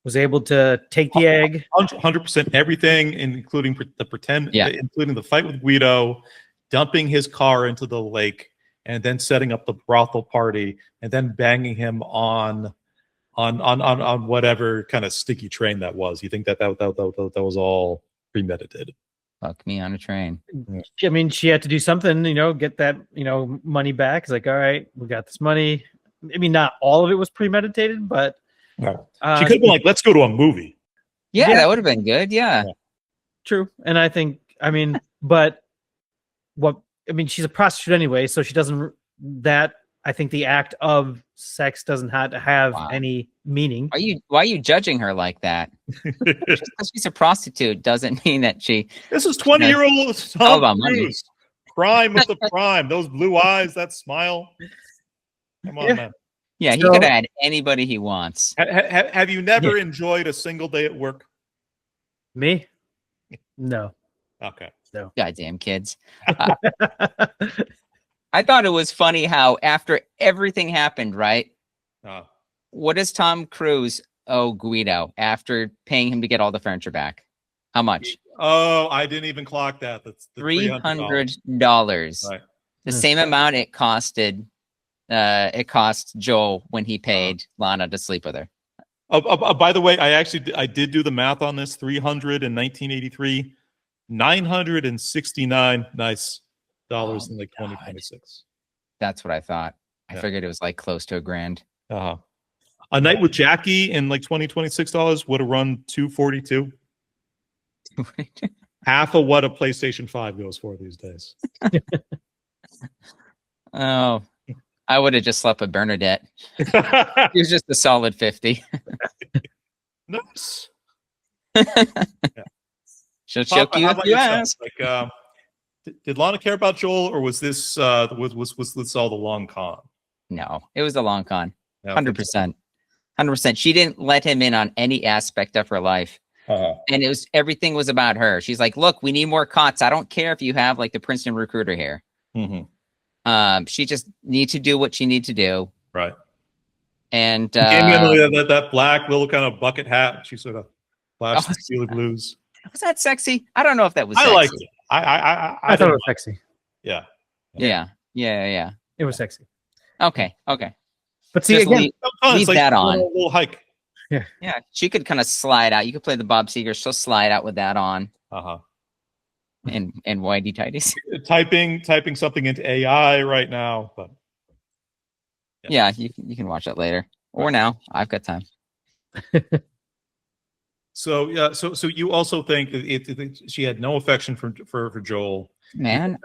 was able to take the egg. 100% everything, including including the fight with Guido, dumping his car into the lake, and then setting up the brothel party, and then banging him on whatever kind of sticky train that was. You think that was all premeditated? Fuck me on a train. I mean, she had to do something, you know, get that, you know, money back. It's like, all right, we got this money. I mean, not all of it was premeditated, but she could have been like, let's go to a movie. Yeah, that would have been good. Yeah. True. And I think, I mean, she's a prostitute anyway, so she doesn't, I think the act of sex doesn't have to have any meaning. Why are you judging her like that? Just because she's a prostitute doesn't mean that she. This is 20-year-old Tom Cruise. Prime of the prime. Those blue eyes, that smile. Come on, man. Yeah, he could have had anybody he wants. Have you never enjoyed a single day at work? Me? No. Okay. No. Goddamn kids. I thought it was funny how after everything happened, right? What does Tom Cruise owe Guido after paying him to get all the furniture back? How much? Oh, I didn't even clock that. That's $300. Right. The same amount it costed. It cost Joel when he paid Lana to sleep with her. By the way, I did do the math on this. 300 in 1983, 969 dollars in like 2026. That's what I thought. I figured it was like close to $1,000. A night with Jackie in like 2026 dollars would have run $242. Half of what a PlayStation 5 goes for these days. Oh, I would have just slept with Bernadette. It was just a solid 50. Nice. She'll choke you if you ask. Like, did Lana care about Joel, or was this was this all the long con? No, it was a long con. 100%. 100%. She didn't let him in on any aspect of her life. And everything was about her. She's like, look, we need more cots. I don't care if you have like the Princeton recruiter here. She just needs to do what she needs to do. Right. And gave me that black little kind of bucket hat. She sort of flashed the Steely Blues. Was that sexy? I don't know if that was sexy. I liked it. I thought it was sexy. Yeah. It was sexy. Okay. But see, just again, leave like that on. A little hike. Yeah. She could kind of slide out. You could play the Bob Seger. She'll slide out with that on. And whitey tighties. Typing something into AI right now, but yeah, you can watch that later or now. I've got time. So you also think that she had no affection for Joel? Man,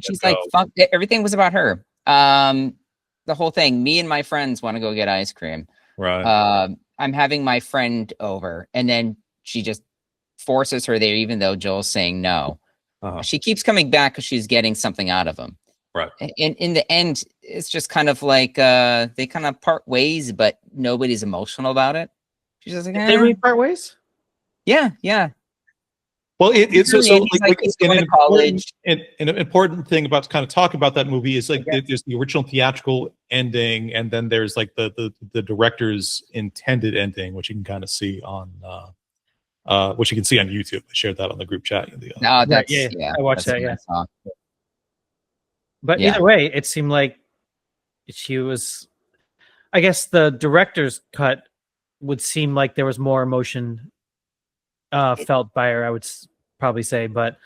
she's like, fuck, everything was about her. The whole thing. Me and my friends want to go get ice cream. Right. I'm having my friend over, and then she just forces her there, even though Joel's saying no. She keeps coming back because she's getting something out of him. Right. And in the end, it's just kind of like they kind of part ways, but nobody's emotional about it. She's just like, they really part ways? Yeah. Well, it's so like college. An important thing about to kind of talk about that movie is like there's the original theatrical ending, and then there's like the director's intended ending, which you can kind of see on which you can see on YouTube. I shared that on the group chat. I watched that. Yeah. But either way, it seemed like she was. I guess the director's cut would seem like there was more emotion felt by her. I would probably say, but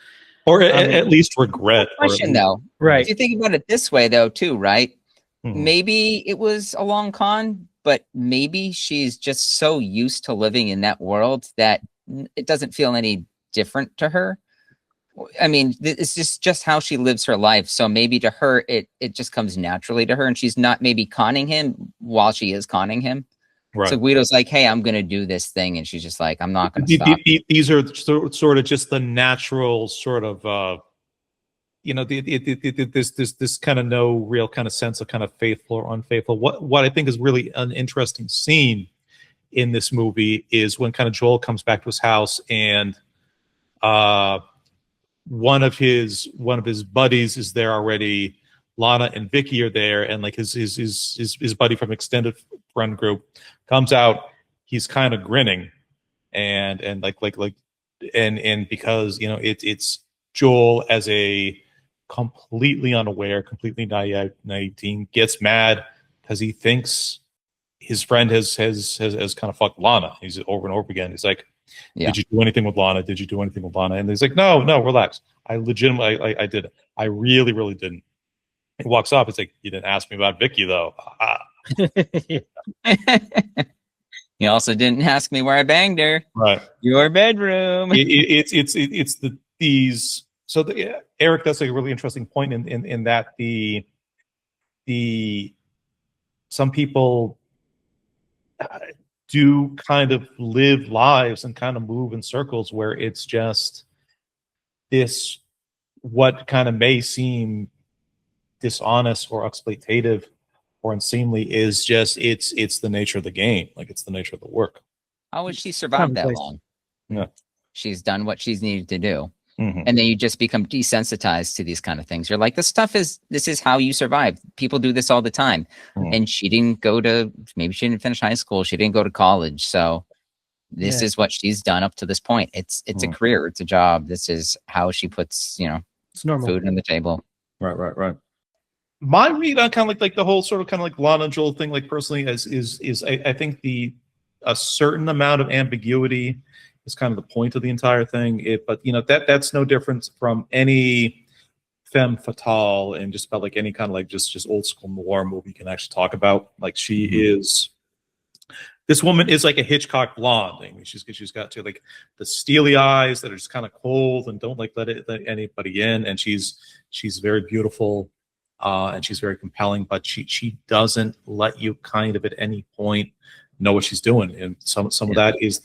at least regret. Question though, right? If you think about it this way, though, too, right? Maybe it was a long con, but maybe she's just so used to living in that world that it doesn't feel any different to her. I mean, it's just how she lives her life. So maybe to her, it just comes naturally to her, and she's not maybe conning him while she is conning him. Right. So Guido's like, hey, I'm going to do this thing. And she's just like, I'm not going to stop. These are sort of just the natural sort of, this kind of no real kind of sense of kind of faithful or unfaithful. What I think is really an interesting scene in this movie is when kind of Joel comes back to his house, and one of his buddies is there already. Lana and Vicky are there, and like his buddy from extended friend group comes out. He's kind of grinning, and because it's Joel as a completely unaware, completely naive teen gets mad because he thinks his friend has kind of fucked Lana. He's over and over again. He's like, did you do anything with Lana? Did you do anything with Lana? And he's like, no, relax. I legitimately, I did. I really, really didn't. He walks off. It's like, you didn't ask me about Vicky, though. You also didn't ask me where I banged her. Right. Your bedroom. Eric, that's like a really interesting point in that some people do kind of live lives and kind of move in circles where it's just this, what kind of may seem dishonest or exploitative or unseemly is just, it's the nature of the game. Like, it's the nature of the work. How has she survived that long? Yeah. She's done what she's needed to do. Mm-hmm. And then you just become desensitized to these kind of things. You're like, this is how you survive. People do this all the time. Mm-hmm. And she didn't maybe she didn't finish high school. She didn't go to college. So this is what she's done up to this point. It's a career. It's a job. This is how she puts, it's normal food on the table. Right. My read on kind of like the whole sort of kind of like Lana and Joel thing, like personally, is I think a certain amount of ambiguity is kind of the point of the entire thing. But that's no different from any femme fatale and just about like any kind of like just old school noir movie you can actually talk about. Like she is, this woman is like a Hitchcock blonde. I mean, she's got to like the steely eyes that are just kind of cold and don't like let anybody in. And she's very beautiful and she's very compelling, but she doesn't let you kind of at any point know what she's doing. And some of that is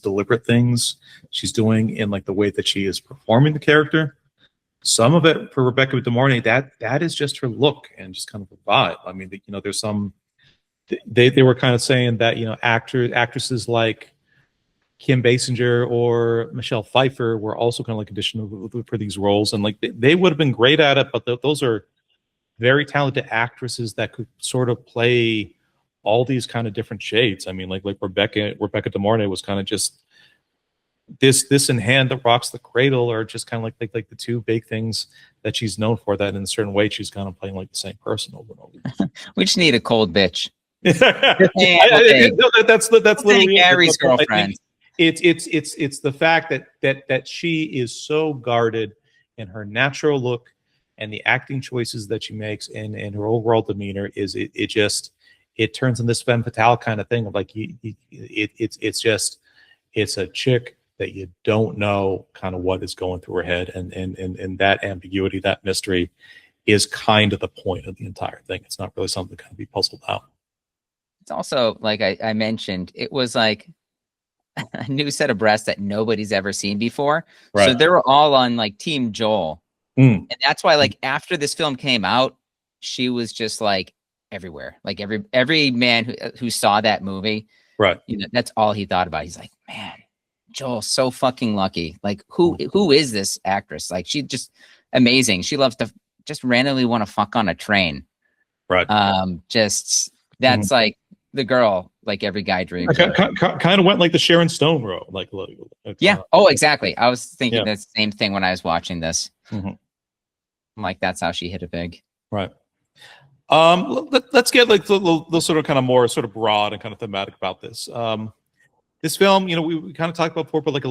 deliberate things she's doing in like the way that she is performing the character. Some of it for Rebecca De Mornay, that is just her look and just kind of a vibe. I mean, there's some, they were kind of saying that, actresses like Kim Basinger or Michelle Pfeiffer were also kind of like auditioning for these roles. And like, they would have been great at it, but those are very talented actresses that could sort of play all these kind of different shades. I mean, like Rebecca De Mornay was kind of just this in Hand That Rocks the Cradle, or just kind of like the two big things that she's known for, that in a certain way she's kind of playing like the same person over and over. We just need a cold bitch. That's literally Gary's girlfriend. It's the fact that she is so guarded in her natural look and the acting choices that she makes and her overall demeanor is it turns in this femme fatale kind of thing of like it's a chick that you don't know kind of what is going through her head, and that ambiguity, that mystery is kind of the point of the entire thing. It's not really something to kind of be puzzled out. It's also, like I mentioned, it was like a new set of breasts that nobody's ever seen before. Right. So they were all on like Team Joel. And that's why, like, after this film came out, she was just like everywhere. Like every man who saw that movie, right? That's all he thought about. He's like, man, Joel's so fucking lucky. Like, who is this actress? Like, she's just amazing. She loves to just randomly want to fuck on a train. Right. Just that's like the girl, like every guy dreams. Kind of went like the Sharon Stone road. Like yeah. Oh, exactly. I was thinking the same thing when I was watching this. I'm like, that's how she hit it big. Right. Let's get like the sort of kind of more sort of broad and kind of thematic about this. This film, we kind of talked about before, but like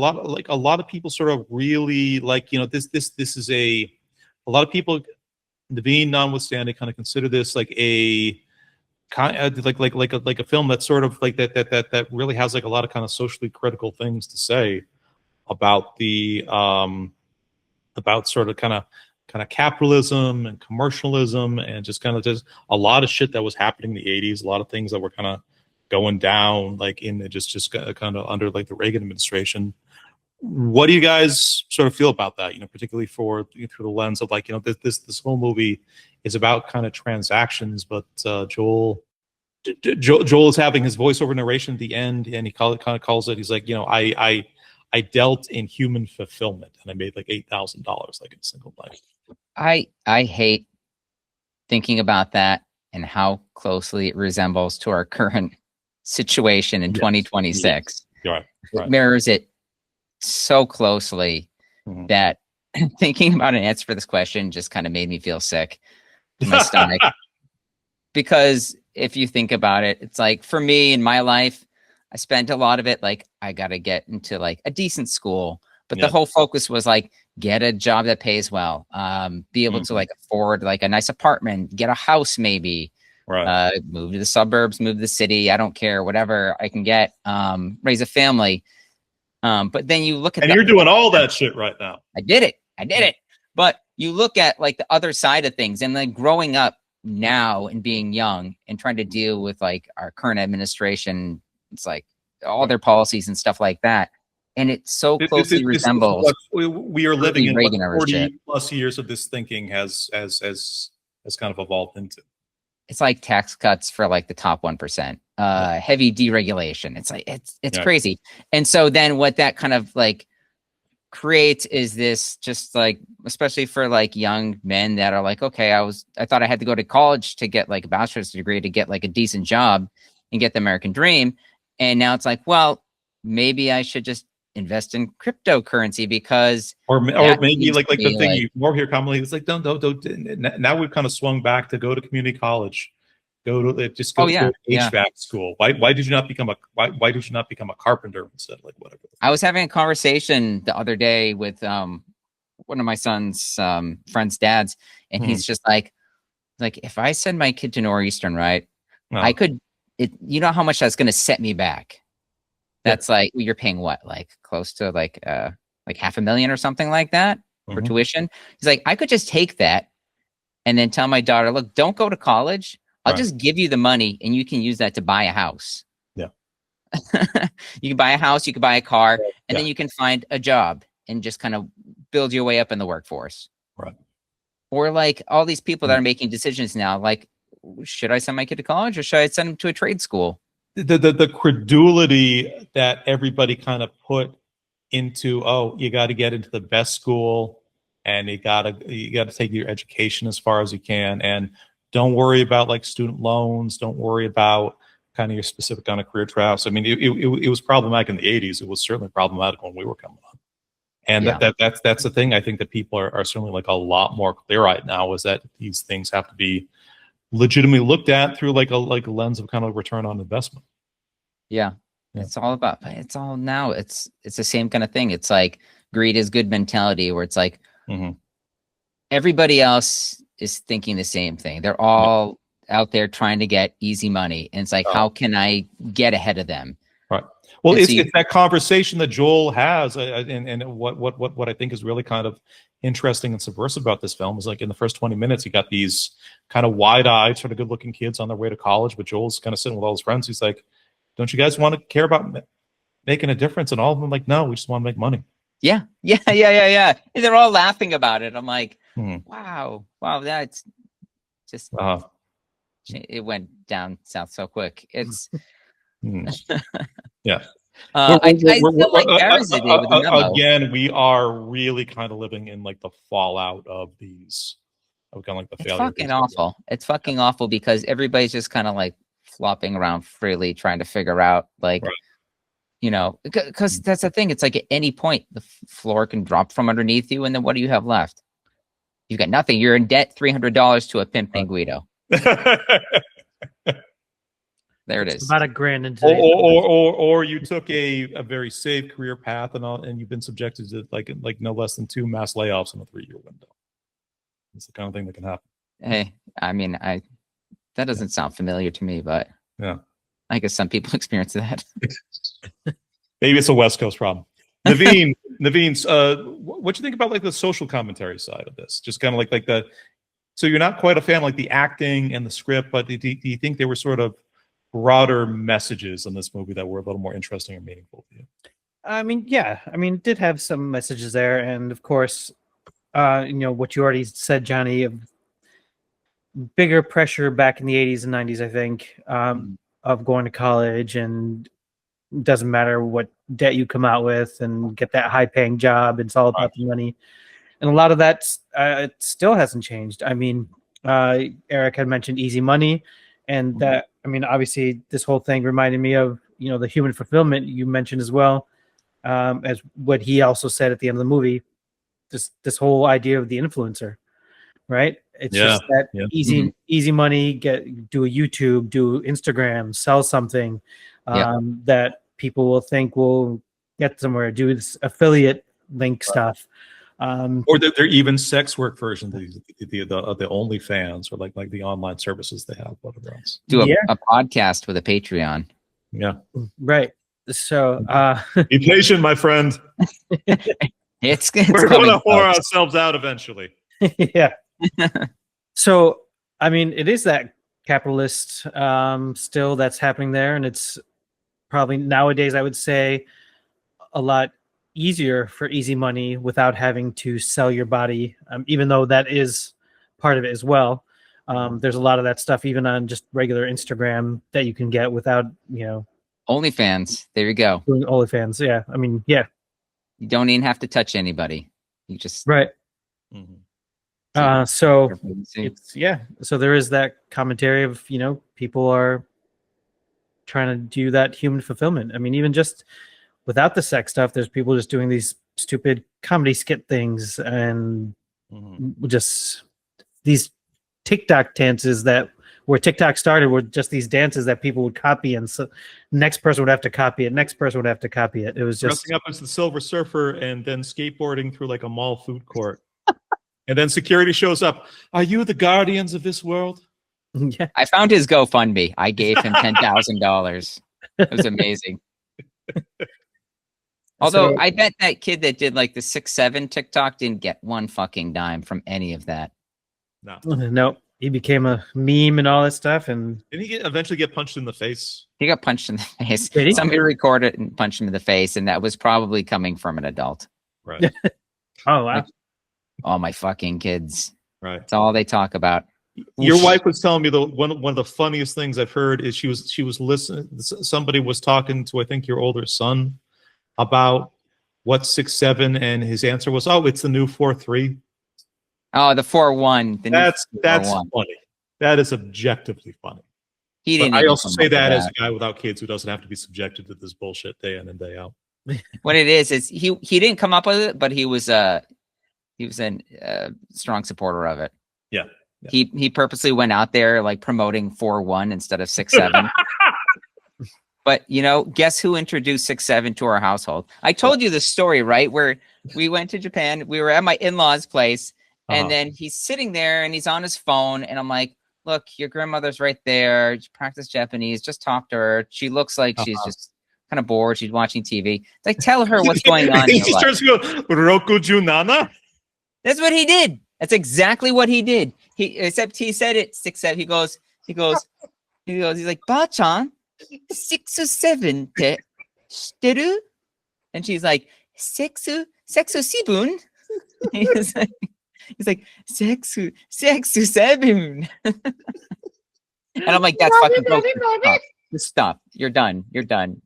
a lot of people sort of really like, this is a lot of people, Naveen notwithstanding, kind of consider this like a kind of like a film that's sort of like that really has like a lot of kind of socially critical things to say about the about sort of kind of capitalism and commercialism and just kind of just a lot of shit that was happening in the 80s, a lot of things that were kind of going down like in just kind of under like the Reagan administration. What do you guys sort of feel about that? Particularly through the lens of like, this whole movie is about kind of transactions, but Joel is having his voiceover narration at the end, and he kind of calls it. He's like, I dealt in human fulfillment, and I made like $8,000 like in a single night. I hate thinking about that and how closely it resembles to our current situation in 2026. Yes. Right. It mirrors it so closely that thinking about an answer for this question just kind of made me feel sick to my stomach. Because if you think about it, it's like, for me in my life, I spent a lot of it like, I got to get into like a decent school, but the whole focus was like, get a job that pays well, be able to like afford like a nice apartment, get a house, maybe, move to the suburbs, move to the city. I don't care, whatever I can get, raise a family. But then you look at, and you're doing all that shit right now. I did it. But you look at like the other side of things, and like growing up now and being young and trying to deal with like our current administration It's like all their policies and stuff like that. And it so closely resembles we are living in Reagan 40 plus years of this thinking has kind of evolved into. It's like tax cuts for like the top 1%, heavy deregulation. It's like, it's crazy. And so then what that kind of like creates is this just like, especially for like young men that are like, okay, I thought I had to go to college to get like a bachelor's degree to get like a decent job and get the American dream. And now it's like, well, maybe I should just invest in cryptocurrency because, or maybe like the thing you more hear commonly is like, don't. Now we've kind of swung back to go to community college, go to HVAC school. Why did you not become a carpenter instead? Like whatever. I was having a conversation the other day with one of my son's friend's dads, and he's just like if I send my kid to Northeastern, right, I could. You know how much that's going to set me back. That's like you're paying what, like close to like $500,000 or something like that for tuition. He's like, I could just take that and then tell my daughter, look, don't go to college. I'll just give you the money and you can use that to buy a house. Yeah. You can buy a house, you can buy a car, and then you can find a job and just kind of build your way up in the workforce. Right. Or like all these people that are making decisions now, like, should I send my kid to college or should I send him to a trade school? The credulity that everybody kind of put into, you got to get into the best school and you got to take your education as far as you can, and don't worry about like student loans, don't worry about kind of your specific kind of career traps. I mean, it was problematic in the 80s. It was certainly problematic when we were coming up, and that's the thing. I think that people are certainly like a lot more clear right now is that these things have to be legitimately looked at through like a lens of kind of return on investment. Yeah. It's all now it's the same kind of thing. It's like greed is good mentality where it's like everybody else is thinking the same thing. They're all out there trying to get easy money. And it's like, how can I get ahead of them? Right. Well, it's that conversation that Joel has, and what I think is really kind of interesting and subversive about this film is like in the first 20 minutes, you got these kind of wide-eyed, sort of good-looking kids on their way to college, but Joel's kind of sitting with all his friends. He's like, "Don't you guys want to care about making a difference?" And all of them like, "No, we just want to make money." Yeah. And they're all laughing about it. I'm like, wow, that's just it went down south so quick. It's yeah. I still like Barry's idea with the memo. Again, we are really kind of living in like the fallout of these, of kind of like the failure. It's fucking awful. It's fucking awful because everybody's just kind of like flopping around freely, trying to figure out like, you know, because that's the thing. It's like at any point the floor can drop from underneath you, and then what do you have left? You've got nothing. You're in debt $300 to a pimp named Guido. There it is. About $1,000 in today. Or you took a very safe career path and you've been subjected to like no less than 2 mass layoffs in a 3-year window. It's the kind of thing that can happen. Hey, I mean, that doesn't sound familiar to me, but I guess some people experience that. Maybe it's a West Coast problem. Naveen, what do you think about like the social commentary side of this? Just kind of like the, so you're not quite a fan of like the acting and the script, but do you think they were sort of broader messages in this movie that were a little more interesting or meaningful to you? I mean, yeah. I mean, it did have some messages there, and of course, you know what you already said, Johnny, of bigger pressure back in the 80s and 90s, I think, of going to college, and it doesn't matter what debt you come out with and get that high-paying job. It's all about the money. And a lot of that it still hasn't changed. I mean, Eric had mentioned easy money, and that, I mean, obviously this whole thing reminded me of, you know, the human fulfillment you mentioned as well, as what he also said at the end of the movie, this whole idea of the influencer, right? It's just that easy money, do a YouTube, do Instagram, sell something that people will think will get somewhere, do this affiliate link stuff. Or they're even sex work versions of the OnlyFans or like the online services they have, whatever else. Do a podcast with a Patreon. Yeah. Right. So be patient, my friend. We're going to whore ourselves out eventually. Yeah. So, I mean, it is that capitalist still that's happening there, and it's probably nowadays I would say a lot easier for easy money without having to sell your body, even though that is part of it as well. There's a lot of that stuff even on just regular Instagram that you can get without, OnlyFans. There you go. doing OnlyFans. Yeah. I mean, yeah. You don't even have to touch anybody. You just Right. So it's so there is that commentary of, people are trying to do that human fulfillment. I mean, even just without the sex stuff, there's people just doing these stupid comedy skit things and just these TikTok dances that where TikTok started were just these dances that people would copy, and so next person would have to copy it. Next person would have to copy it. It was just dressing up as the Silver Surfer and then skateboarding through like a mall food court. And then security shows up. Are you the guardians of this world? Yeah. I found his GoFundMe. I gave him $10,000. It was amazing. Although I bet that kid that did like the 6'7" TikTok didn't get one fucking dime from any of that. No, he became a meme and all that stuff. And didn't he eventually get punched in the face? He got punched in the face. Did he? Somebody recorded and punched him in the face, and that was probably coming from an adult. Right. Oh, wow. All my fucking kids. Right. That's all they talk about. Your wife was telling me one of the funniest things I've heard is she was listening. Somebody was talking to, I think, your older son about what's 6'7", and his answer was, "Oh, it's the new 4'3". Oh, the 4'1". That's funny. That is objectively funny. He didn't. I also say that as a guy without kids who doesn't have to be subjected to this bullshit day in and day out. What it is he didn't come up with it, but he was a strong supporter of it. Yeah. He purposely went out there like promoting 4'1" instead of 6'7". But guess who introduced 6'7" to our household? I told you the story, right? Where we went to Japan. We were at my in-laws' place, and then he's sitting there and he's on his phone, and I'm like, "Look, your grandmother's right there. Practice Japanese. Just talk to her. She looks like she's just kind of bored. She's watching TV. It's like, tell her what's going on." He starts to go, "Rokuju Nana?" That's what he did. That's exactly what he did. Except he said it 6'7". He goes, he's like, "Ba-chan, 6 or 7 te shiteru?" And she's like, 6 or 7. He's like, 6 or 7. And I'm like, "That's fucking close. Just stop. You're done. You're done."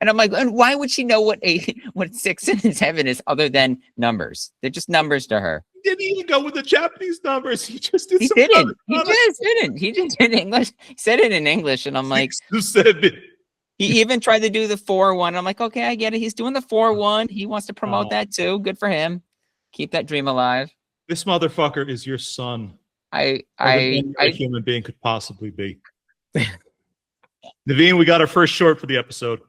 And I'm like, and why would she know what 6 and 7 is other than numbers? They're just numbers to her. He didn't even go with the Japanese numbers. He just did. He didn't. He just didn't. He just did English. He said it in English, and I'm like, 6 to 7. He even tried to do the 4'1". I'm like, okay, I get it. He's doing the 4'1". He wants to promote that too. Good for him. Keep that dream alive. This motherfucker is your son. A human being could possibly be. Naveen, we got our first short for the episode.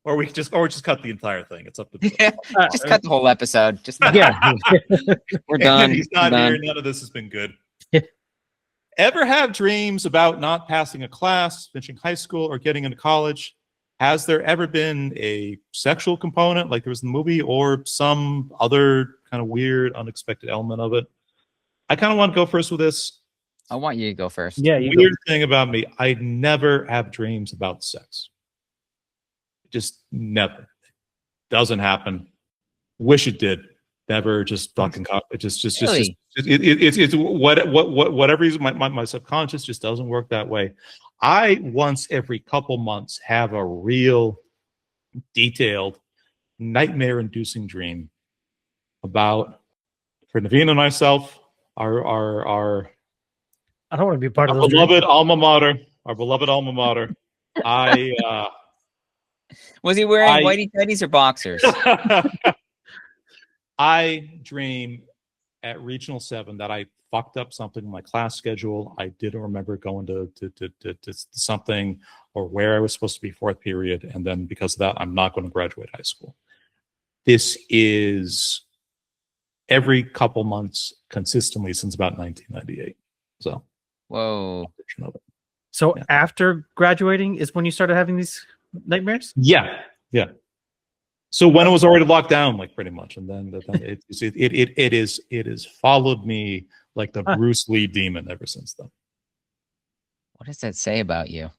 Or we just cut the entire thing. It's up to just cut the whole episode. Just yeah. We're done. He's not here. None of this has been good. Ever have dreams about not passing a class, finishing high school, or getting into college? Has there ever been a sexual component like there was in the movie, or some other kind of weird, unexpected element of it? I kind of want to go first with this. I want you to go first. Yeah. Weird thing about me, I never have dreams about sex. Just never. Doesn't happen. Wish it did. Never. Just fucking. Really? It's whatever reason. My subconscious just doesn't work that way. I once every couple months have a real detailed nightmare-inducing dream about, for Naveen and myself, our I don't want to be part of our those beloved alma mater. Our beloved alma mater. Was he wearing whitey tighties or boxers? I dream at Regional 7 that I fucked up something in my class schedule. I didn't remember going to something or where I was supposed to be fourth period. And then because of that, I'm not going to graduate high school. This is every couple months consistently since about 1998. So, whoa. So after graduating is when you started having these nightmares? Yeah. So when it was already locked down, like pretty much, and then it is followed me like the Bruce Lee demon ever since then. What does that say about you?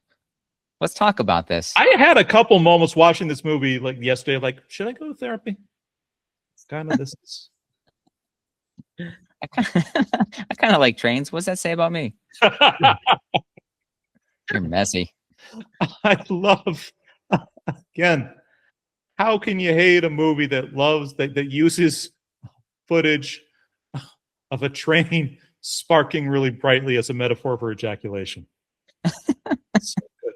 Let's talk about this. I had a couple moments watching this movie like yesterday. Like, should I go to therapy? Kind of this. I kind of like trains. What's that say about me? You're messy. I love, again, how can you hate a movie that uses footage of a train sparking really brightly as a metaphor for ejaculation? So good.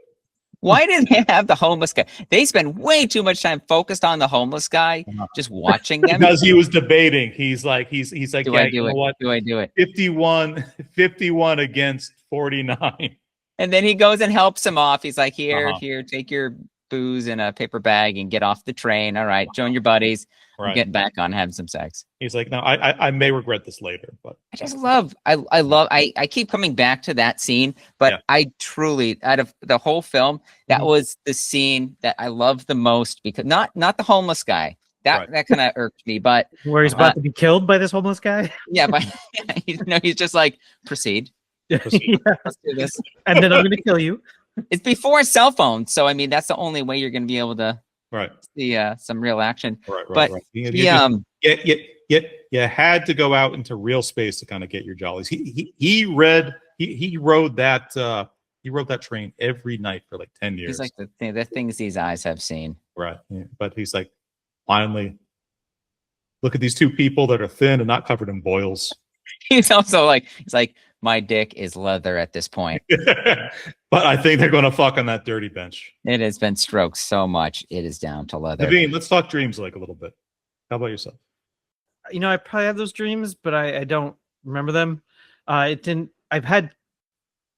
Why didn't they have the homeless guy? They spend way too much time focused on the homeless guy, just watching them. Because he was debating. He's like, do I do it? What? Do I do it? 51 against 49. And then he goes and helps him off. He's like, here, take your booze in a paper bag and get off the train. All right, join your buddies. Right. Get back on having some sex. He's like, no, I may regret this later, but I just love, I keep coming back to that scene, but I truly, out of the whole film, that was the scene that I loved the most, because not the homeless guy. That kind of irked me, but where he's about to be killed by this homeless guy. Yeah, but he's just like, proceed. Let's do this. And then I'm going to kill you. It's before cell phones, so I mean that's the only way you're going to be able to see some real action. But you had to go out into real space to kind of get your jollies. He rode that train every night for like 10 years. He's like the things these eyes have seen. Right, yeah. But he's like, finally, look at these two people that are thin and not covered in boils. He's also like, my dick is leather at this point. But I think they're going to fuck on that dirty bench. It has been stroked so much, it is down to leather. Naveen, let's talk dreams like a little bit. How about yourself? You know, I probably have those dreams, but I don't remember them. I've had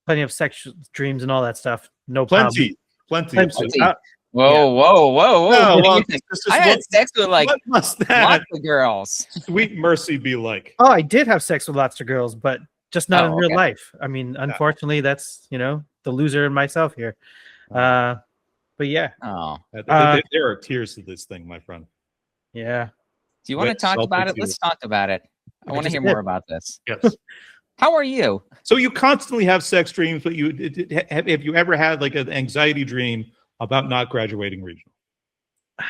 plenty of sexual dreams and all that stuff. No plenty. Whoa. No, well, I had sex with like lots of girls. Sweet mercy be like. Oh, I did have sex with lots of girls, but just not in real life. I mean, unfortunately, that's, the loser in myself here. But yeah. There are tears to this thing, my friend. Yeah. Do you want to talk about it? Let's talk about it. I want to hear more about this. Yes. How are you? So you constantly have sex dreams, but have you ever had like an anxiety dream about not graduating regional?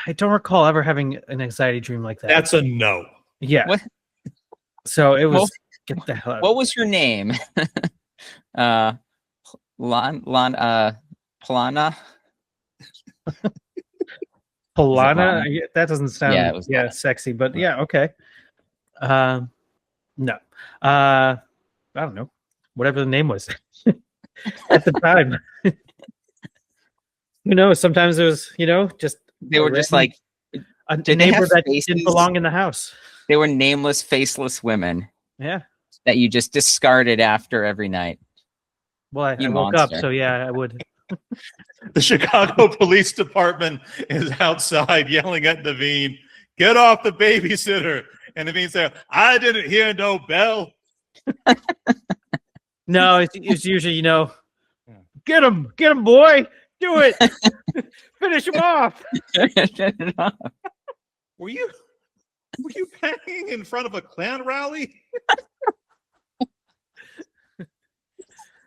I don't recall ever having an anxiety dream like that. That's a no. Yeah. What? So it was. Get the hell out. What was your name? Plana. Polana? That doesn't sound sexy, but okay. No. I don't know. Whatever the name was at the time. Who knows? Sometimes it was, just they were just like a neighbor that didn't belong in the house. They were nameless, faceless women. Yeah. That you just discarded after every night. Well, I woke up, so yeah, I would. The Chicago Police Department is outside yelling at Naveen, "Get off the babysitter!" And Naveen said, "I didn't hear no bell." No, it's usually, get him, boy, do it, finish him off. Were you banging in front of a Klan rally?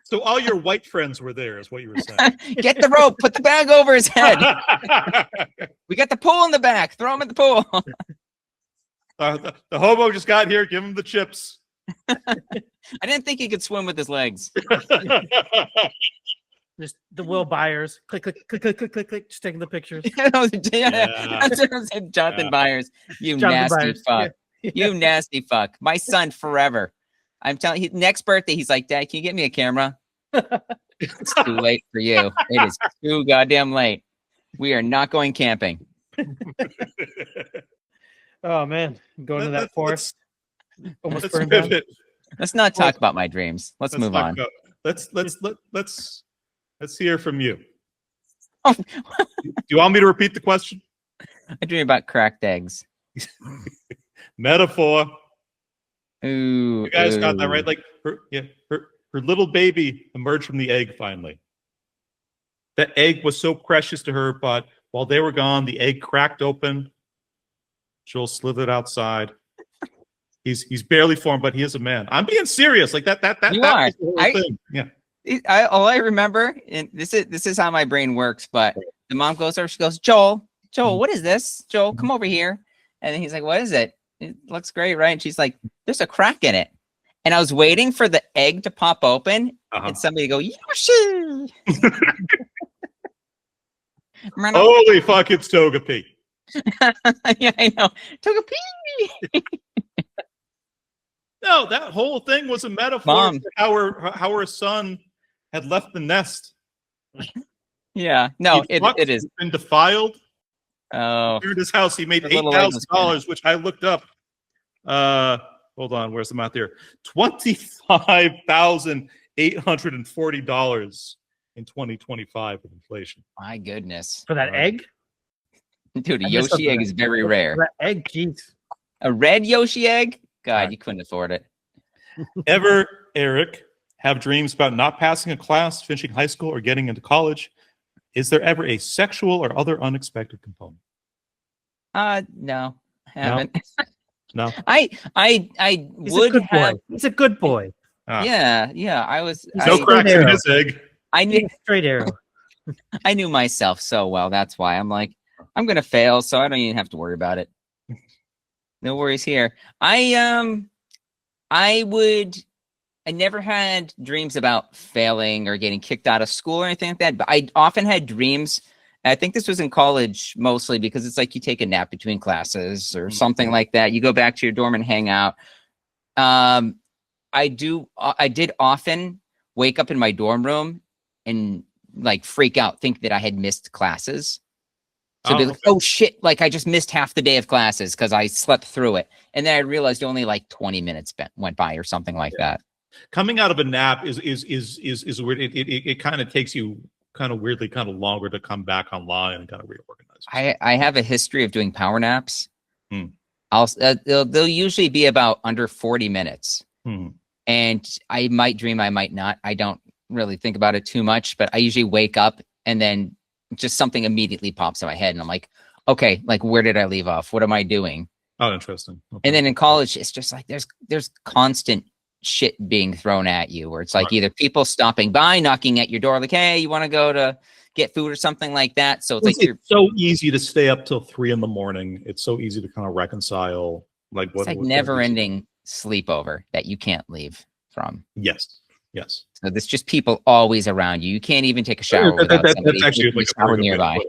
So all your white friends were there, is what you were saying. Get the rope, put the bag over his head. We got the pool in the back. Throw him in the pool. The hobo just got here. Give him the chips. I didn't think he could swim with his legs. Just the Will Byers. Click, click, click, click, click, click, click. Just taking the pictures. Jonathan Byers. You nasty fuck. You nasty fuck. My son forever. I'm telling you, next birthday, he's like, "Dad, can you get me a camera?" It's too late for you. It is too goddamn late. We are not going camping. Oh man, going to that forest. Almost burned down. Let's not talk about my dreams. Let's move on. Let's hear from you. Do you want me to repeat the question? I dream about cracked eggs. Metaphor. Ooh, you guys got that right. Like her little baby emerged from the egg finally. That egg was so precious to her, but while they were gone, the egg cracked open. Joel slithered outside. He's barely formed, but he is a man. I'm being serious. Like that. You are. Thing. Yeah. All I remember, and this is how my brain works, but the mom goes over, she goes, Joel, what is this? Joel, come over here. And then he's like, what is it? It looks great, right? And she's like, there's a crack in it. And I was waiting for the egg to pop open and somebody go, Yoshi. Holy fuck, it's Togepi. Yeah, I know. Togepi. No, that whole thing was a metaphor for how her son had left the nest. Yeah, no, it is. Been defiled. Oh, Here in his house, he made $8,000, which I looked up. Hold on, where's the math here? $25,840 in 2025 with inflation. My goodness, for that egg, dude. A Yoshi egg is very rare. That egg, jeez. A red Yoshi egg. God, you couldn't afford it. Ever, Eric, have dreams about not passing a class, finishing high school, or getting into college? Is there ever a sexual or other unexpected component? No, haven't. No. I would have. He's a good boy. Yeah. I was. No cracks in his egg. I knew straight arrow. I knew myself so well. That's why I'm like, I'm gonna fail, so I don't even have to worry about it. No worries here. I never had dreams about failing or getting kicked out of school or anything like that, but I often had dreams. I think this was in college mostly because it's like you take a nap between classes or something like that. You go back to your dorm and hang out. I did often wake up in my dorm room and like freak out, think that I had missed classes. So be like, oh shit, like I just missed half the day of classes because I slept through it. And then I realized only like 20 minutes went by or something like that. Coming out of a nap is weird. It kind of takes you kind of weirdly kind of longer to come back online and kind of reorganize. I have a history of doing power naps. They'll usually be about under 40 minutes. And I might dream, I might not. I don't really think about it too much, but I usually wake up and then just something immediately pops in my head and I'm like, okay, like where did I leave off? What am I doing? Oh, interesting. Okay. And then in college, it's just like there's constant shit being thrown at you where it's like either people stopping by, knocking at your door, like, hey, you want to go to get food or something like that. So it's so easy to stay up till 3 a.m. It's so easy to kind of reconcile like it's like never ending sleepover that you can't leave from. Yes. So there's just people always around you. You can't even take a shower without somebody nearby.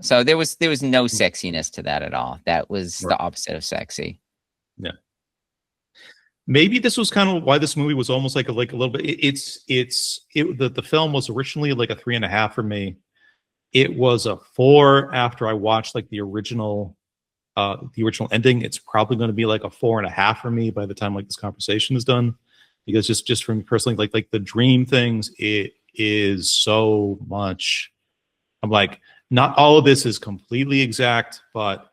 So there was no sexiness to that at all. That was the opposite of sexy. Yeah. Maybe this was kind of why this movie was almost like a little bit. The film was originally like a 3.5 for me. It was a 4 after I watched like the original ending. It's probably going to be like a 4.5 for me by the time like this conversation is done. Because just for me personally, like the dream things, it is so much. I'm like, not all of this is completely exact, but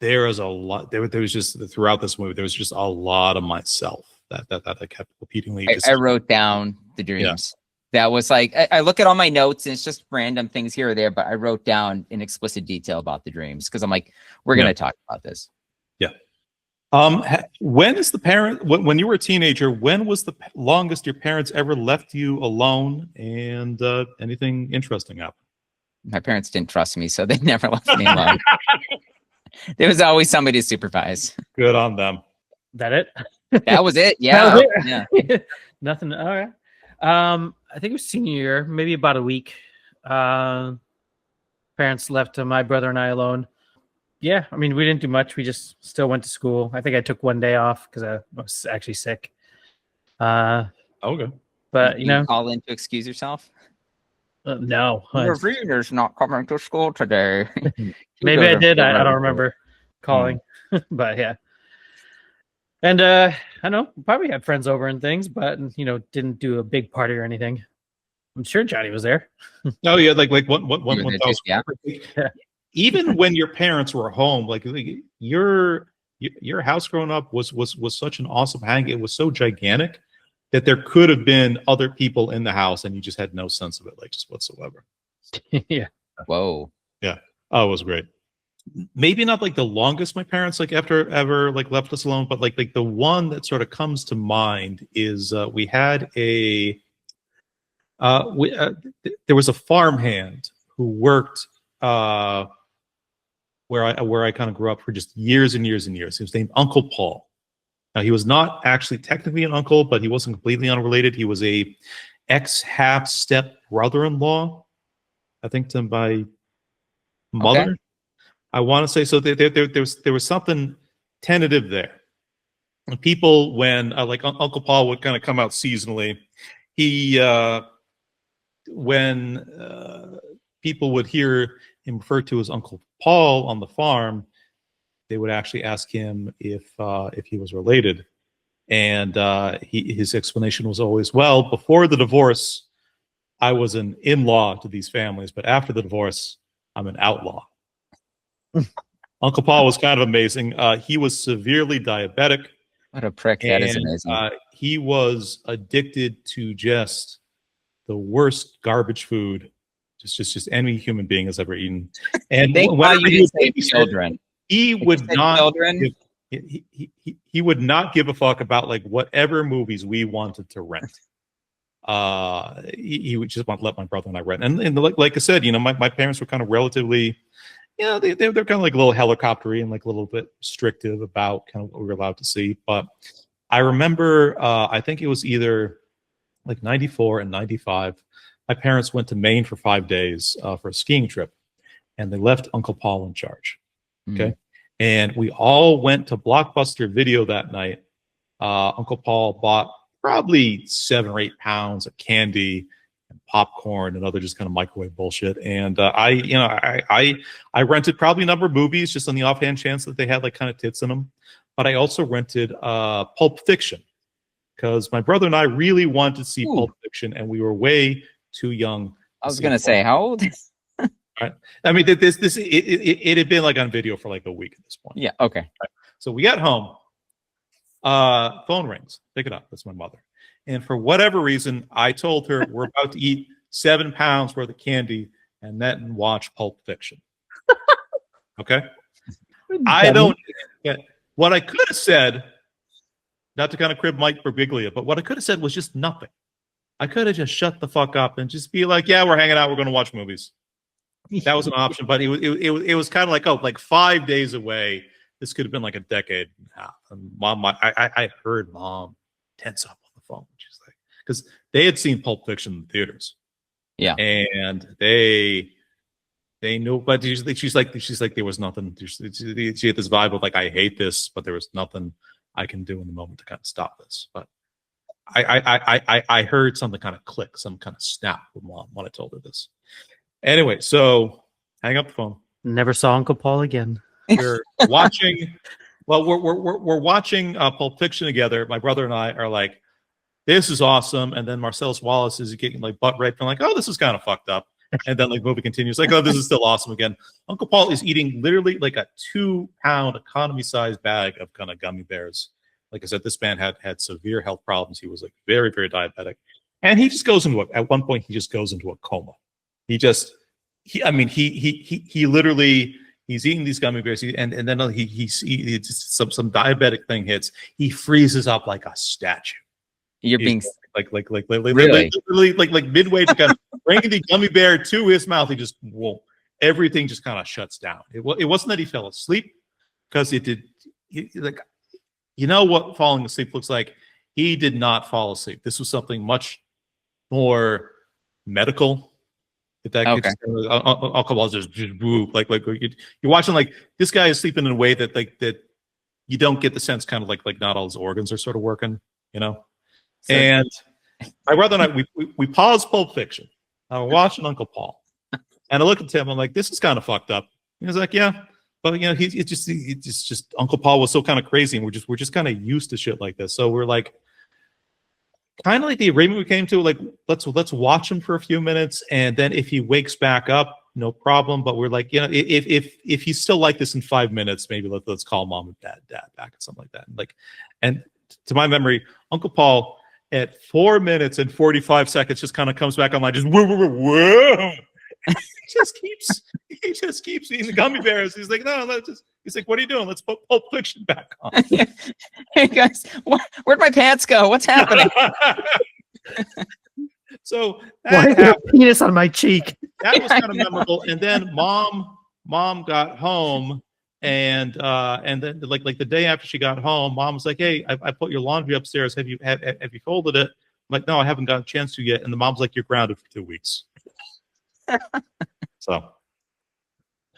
there is a lot. There was just throughout this movie, there was just a lot of myself that I kept repeatedly. I wrote down the dreams. Yeah. That was like I look at all my notes and it's just random things here or there, but I wrote down in explicit detail about the dreams because I'm like, we're gonna talk about this. Yeah. When you were a teenager, when was the longest your parents ever left you alone and anything interesting happened? My parents didn't trust me, so they never left me alone. There was always somebody to supervise. Good on them. That it? That was it. Yeah. Yeah. Nothing. All right. I think it was senior year, maybe about a week. Parents left my brother and I alone. Yeah, I mean, we didn't do much. We just still went to school. I think I took 1 day off because I was actually sick. Okay. But, you know. Call in to excuse yourself? No. Reader's not coming to school today. Maybe I did. I don't remember calling. But, yeah. And, I know, probably had friends over and things, but, you know, didn't do a big party or anything. I'm sure Johnny was there. Oh, yeah, like one yeah. Even when your parents were home, like your house growing up was such an awesome hang. It was so gigantic that there could have been other people in the house and you just had no sense of it, like just whatsoever. Yeah. Whoa. Yeah. Oh, it was great. Maybe not like the longest my parents like ever like left us alone, but like the one that sort of comes to mind is we had a there was a farmhand who worked where I kind of grew up for just years and years and years. He was named Uncle Paul. Now, he was not actually technically an uncle, but he wasn't completely unrelated. He was a ex-half-step brother-in-law, I think, to my mother. Okay. I want to say so. There was something tentative there. And people, when like Uncle Paul would kind of come out seasonally, when people would hear him referred to as Uncle Paul on the farm, they would actually ask him if he was related, and his explanation was always, well, before the divorce, I was an in-law to these families, but after the divorce, I'm an outlaw. Uncle Paul was kind of amazing. He was severely diabetic. What a prick! That is amazing. He was addicted to just the worst garbage food just any human being has ever eaten. And whenever you say children, he would not. He would not give a fuck about like whatever movies we wanted to rent. He would just want to let my brother and I rent. And like I said, you know, my parents were kind of relatively, you know, they're kind of like a little helicoptery and like a little bit restrictive about kind of what we were allowed to see. But I remember, I think it was either like 94 and 95. My parents went to Maine for 5 days for a skiing trip, and they left Uncle Paul in charge. Okay. And we all went to Blockbuster Video that night. Uncle Paul bought probably 7 or 8 pounds of candy and popcorn and other just kind of microwave bullshit. And I rented probably a number of movies just on the offhand chance that they had like kind of tits in them. But I also rented Pulp Fiction because my brother and I really wanted to see Pulp Fiction, and we were way too young. I was gonna say, how old? Right. I mean, it had been like on video for like a week at this point. Yeah. Okay. Right. So we got home. Phone rings. Pick it up. That's my mother. And for whatever reason, I told her we're about to eat 7 pounds worth of candy and then watch Pulp Fiction. Okay. I don't get what I could have said. Not to kind of crib Mike Birbiglia, but what I could have said was just nothing. I could have just shut the fuck up and just be like, "Yeah, we're hanging out. We're going to watch movies." That was an option, but it was kind of like, oh, like 5 days away. This could have been like a decade and a half. And Mom, I heard Mom tense up on the phone. She's like, because they had seen Pulp Fiction in the theaters, yeah, and they knew, but she's like there was nothing. She had this vibe of like, I hate this, but there was nothing I can do in the moment to kind of stop this. But I heard something kind of click, some kind of snap with Mom when I told her this. Anyway, so hang up the phone. Never saw Uncle Paul again. We're watching. Well, we're watching Pulp Fiction together. My brother and I are like, "This is awesome," and then Marcellus Wallace is getting like butt raped and like, "Oh, this is kind of fucked up." And then like movie continues like, "Oh, this is still awesome again." Uncle Paul is eating literally like a 2-pound economy-sized bag of kind of gummy bears. Like I said, this man had severe health problems. He was like very, very diabetic, and he just goes into at one point he just goes into a coma. He literally, he's eating these gummy bears, and then he just some diabetic thing hits. He freezes up like a statue. You're being really? Literally like midway to kind of bringing the gummy bear to his mouth. He just everything just kind of shuts down. It wasn't that he fell asleep, because it did. Like, you know what falling asleep looks like? He did not fall asleep. This was something much more medical. If that okay. Uncle Paul just like you're watching, like this guy is sleeping in a way that you don't get the sense kind of like not all his organs are sort of working, you know. So, and my brother and I we paused Pulp Fiction. I'm watching Uncle Paul, and I look at him. I'm like, this is kind of fucked up. He was like, yeah, but you know, it's just Uncle Paul was so kind of crazy, and we're just kind of used to shit like this. So we're like, kind of like the agreement we came to, like let's watch him for a few minutes, and then if he wakes back up, no problem. But we're like, you know, if he's still like this in 5 minutes, maybe let's call Mom and Dad back or something like that. And to my memory, Uncle Paul at 4 minutes and 45 seconds just kind of comes back online, just whoa. he just keeps eating the gummy bears. He's like, no, he's like, what are you doing? Let's put Pulp Fiction back on. Hey guys, where'd my pants go? What's happening? So why is there a penis on my cheek? That was kind of memorable. And then mom got home, and then like the day after she got home, mom was like, "Hey, I put your laundry upstairs. Have you folded it?" I'm like, "No, I haven't got a chance to yet." And the mom's like, "You're grounded for 2 weeks." So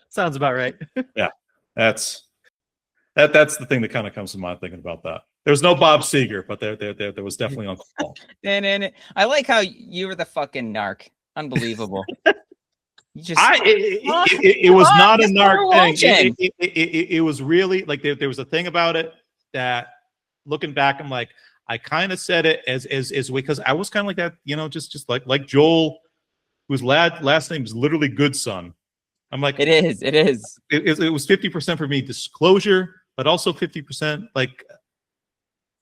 sounds about right. Yeah, that's the thing that kind of comes to mind thinking about that. There's no Bob Seger, but there was definitely Uncle Paul. And I like how you were the fucking narc. Unbelievable. You just it was not a narc thing. It was really like there was a thing about it that, looking back, I'm like, I kind of said it as because I was kind of like that, just like Joel, whose last name is literally Goodson. I'm like, it is. It was 50% for me disclosure, but also 50% like,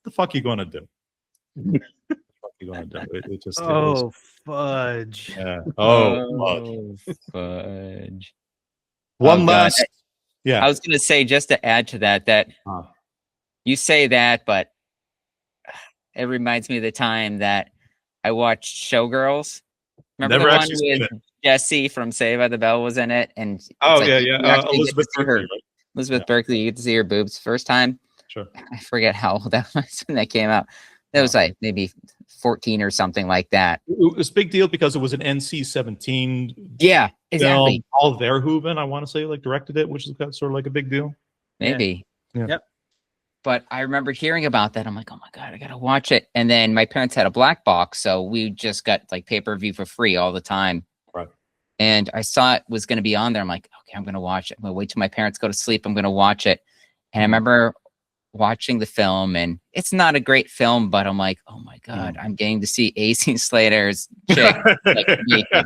the fuck you gonna do? What the fuck you gonna do? It just fudge. Yeah. Fudge. One last. Yeah. I was gonna say, just to add to that you say that, but it reminds me of the time that I watched Showgirls. Remember the one with Jesse from Saved by the Bell was in it? And Elizabeth Berkley. Elizabeth Berkley, you get to see her boobs first time. Sure. I forget how old that was when that came out. That was like maybe 14 or something like that. It was a big deal because it was an NC-17. Yeah, exactly. Paul Verhoeven, I want to say, like, directed it, which is sort of like a big deal. Maybe. Yeah. Yep. But I remember hearing about that. I'm like, oh my God, I gotta watch it. And then my parents had a black box, so we just got like pay-per-view for free all the time. Right. And I saw it was gonna be on there. I'm like, okay, I'm gonna watch it. I'm gonna wait till my parents go to sleep. I'm gonna watch it. And I remember watching the film, and it's not a great film, but I'm like, oh my God, I'm getting to see AC Slater's chick like naked.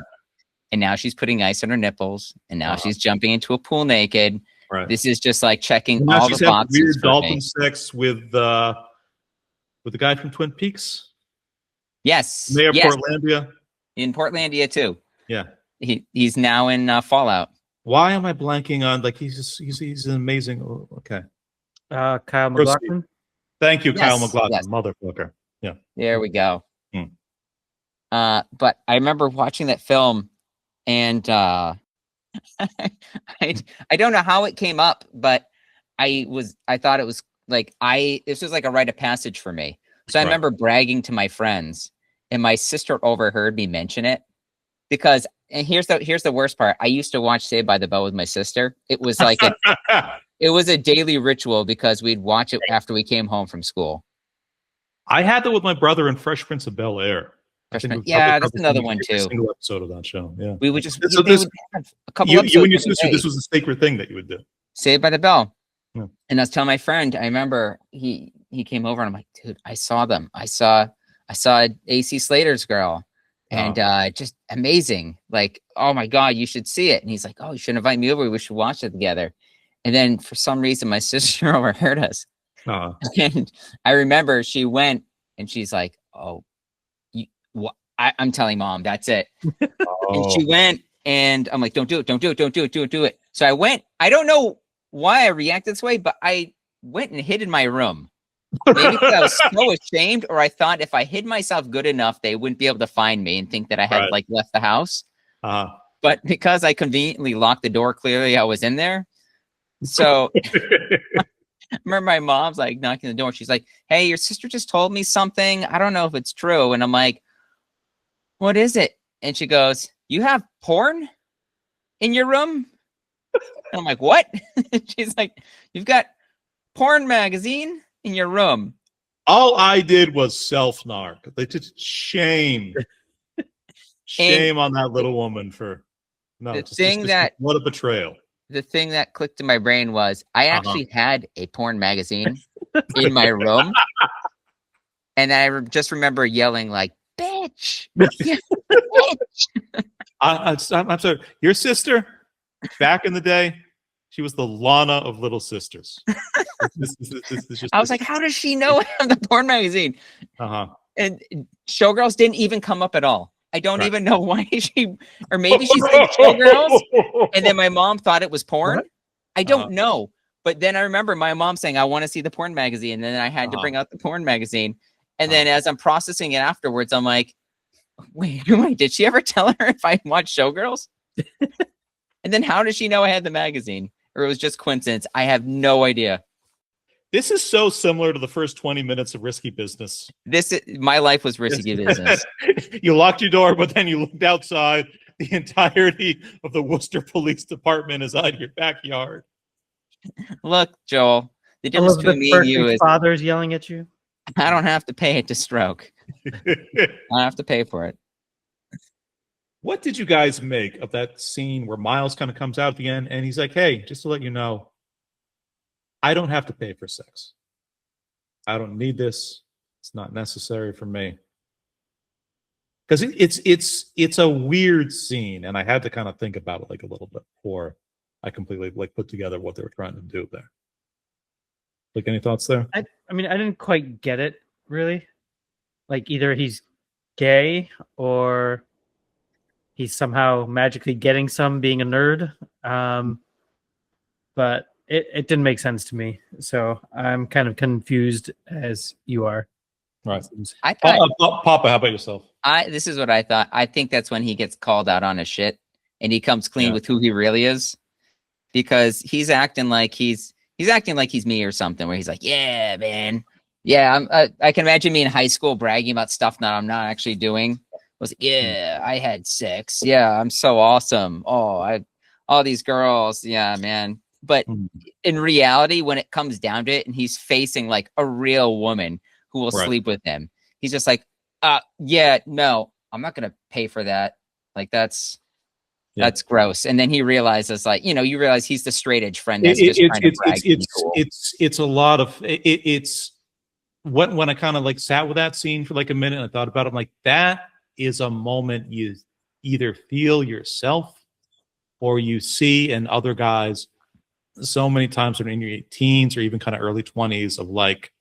And now she's putting ice on her nipples, and now she's jumping into a pool naked. Right. This is just like checking all the boxes. Weird dolphin sex with the guy from Twin Peaks. Yes. Mayor Portlandia. In Portlandia too. Yeah. He's now in Fallout. Why am I blanking on, like, he's an amazing. Okay. Kyle MacLachlan. Thank you, Kyle Yes, MacLachlan, yes. motherfucker. Yeah. There we go. But I remember watching that film, and I don't know how it came up, but I thought it was like this was like a rite of passage for me. So I remember bragging to my friends, and my sister overheard me mention it, because, and here's the worst part. I used to watch Saved by the Bell with my sister. It was like it was a daily ritual because we'd watch it after we came home from school. I had that with my brother in Fresh Prince of Bel-Air. Yeah, that's another one too. Single episode of that show. Yeah, we would just so would have a couple. You and your sister, this was a sacred thing that you would do. Saved by the Bell. Yeah. And I was telling my friend, I remember he came over, and I'm like, dude, I saw them. I saw AC Slater's girl, and just amazing. Like, oh my God, you should see it. And he's like, oh, you should invite me over. We should watch it together. And then for some reason, my sister overheard us. And I remember she went, and she's like, oh, I'm telling Mom, that's it. And she went, and I'm like, don't do it. So I went. I don't know why I reacted this way, but I went and hid in my room. Maybe because I was so ashamed, or I thought if I hid myself good enough, they wouldn't be able to find me and think that I had like left the house. But because I conveniently locked the door, clearly I was in there. So I remember my mom's like knocking the door. She's like, hey, your sister just told me something. I don't know if it's true. And I'm like, what is it? And she goes, you have porn in your room? And I'm like, what? She's like, you've got porn magazine in your room. All I did was self-narc. They just shame on that little woman for what a betrayal. The thing that clicked in my brain was I actually had a porn magazine in my room, and I just remember yelling like, bitch. Bitch. I'm sorry. Your sister, back in the day, she was the Lana of Little Sisters. I was like, how does she know I have the porn magazine? And Showgirls didn't even come up at all. I don't even know why or maybe she's like Showgirls, and then my mom thought it was porn. What? I don't know. But then I remember my mom saying, I want to see the porn magazine. And then I had to bring out the porn magazine. And then as I'm processing it afterwards, I'm like, wait, did she ever tell her if I watched Showgirls? And then how does she know I had the magazine? Or it was just coincidence? I have no idea. This is so similar to the first 20 minutes of Risky Business. My life was risky business. You locked your door, but then you looked outside. The entirety of the Worcester Police Department is out of your backyard. Look, Joel, the difference between me and you is father's yelling at you. I don't have to pay it to stroke. I have to pay for it. What did you guys make of that scene where Miles kind of comes out at the end and he's like, hey, just to let you know, I don't have to pay for sex. I don't need this. It's not necessary for me. Because it's a weird scene, and I had to kind of think about it like a little bit before I completely like put together what they were trying to do there. Like, any thoughts there? I mean, I didn't quite get it really. Like, either he's gay or he's somehow magically getting some being a nerd. But it didn't make sense to me. So I'm kind of confused as you are. Right. I thought, Papa, how about yourself? This is what I thought. I think that's when he gets called out on his shit and he comes clean with who he really is, because he's acting like he's me or something, where he's like, yeah, man. Yeah. I can imagine me in high school bragging about stuff that I'm not actually doing. Yeah, I had sex. Yeah, I'm so awesome. Oh, all these girls. Yeah, man. But in reality, when it comes down to it, and he's facing like a real woman who will sleep with him, he's just like, yeah, no, I'm not gonna pay for that. Like, that's gross. And then he realizes, like, you realize he's the straight edge friend that's just trying to brag. It's a lot of it's when I kind of like sat with that scene for like a minute and I thought about it, I'm like, that is a moment you either feel yourself or you see in other guys so many times when in your teens or even kind of early 20s, of like,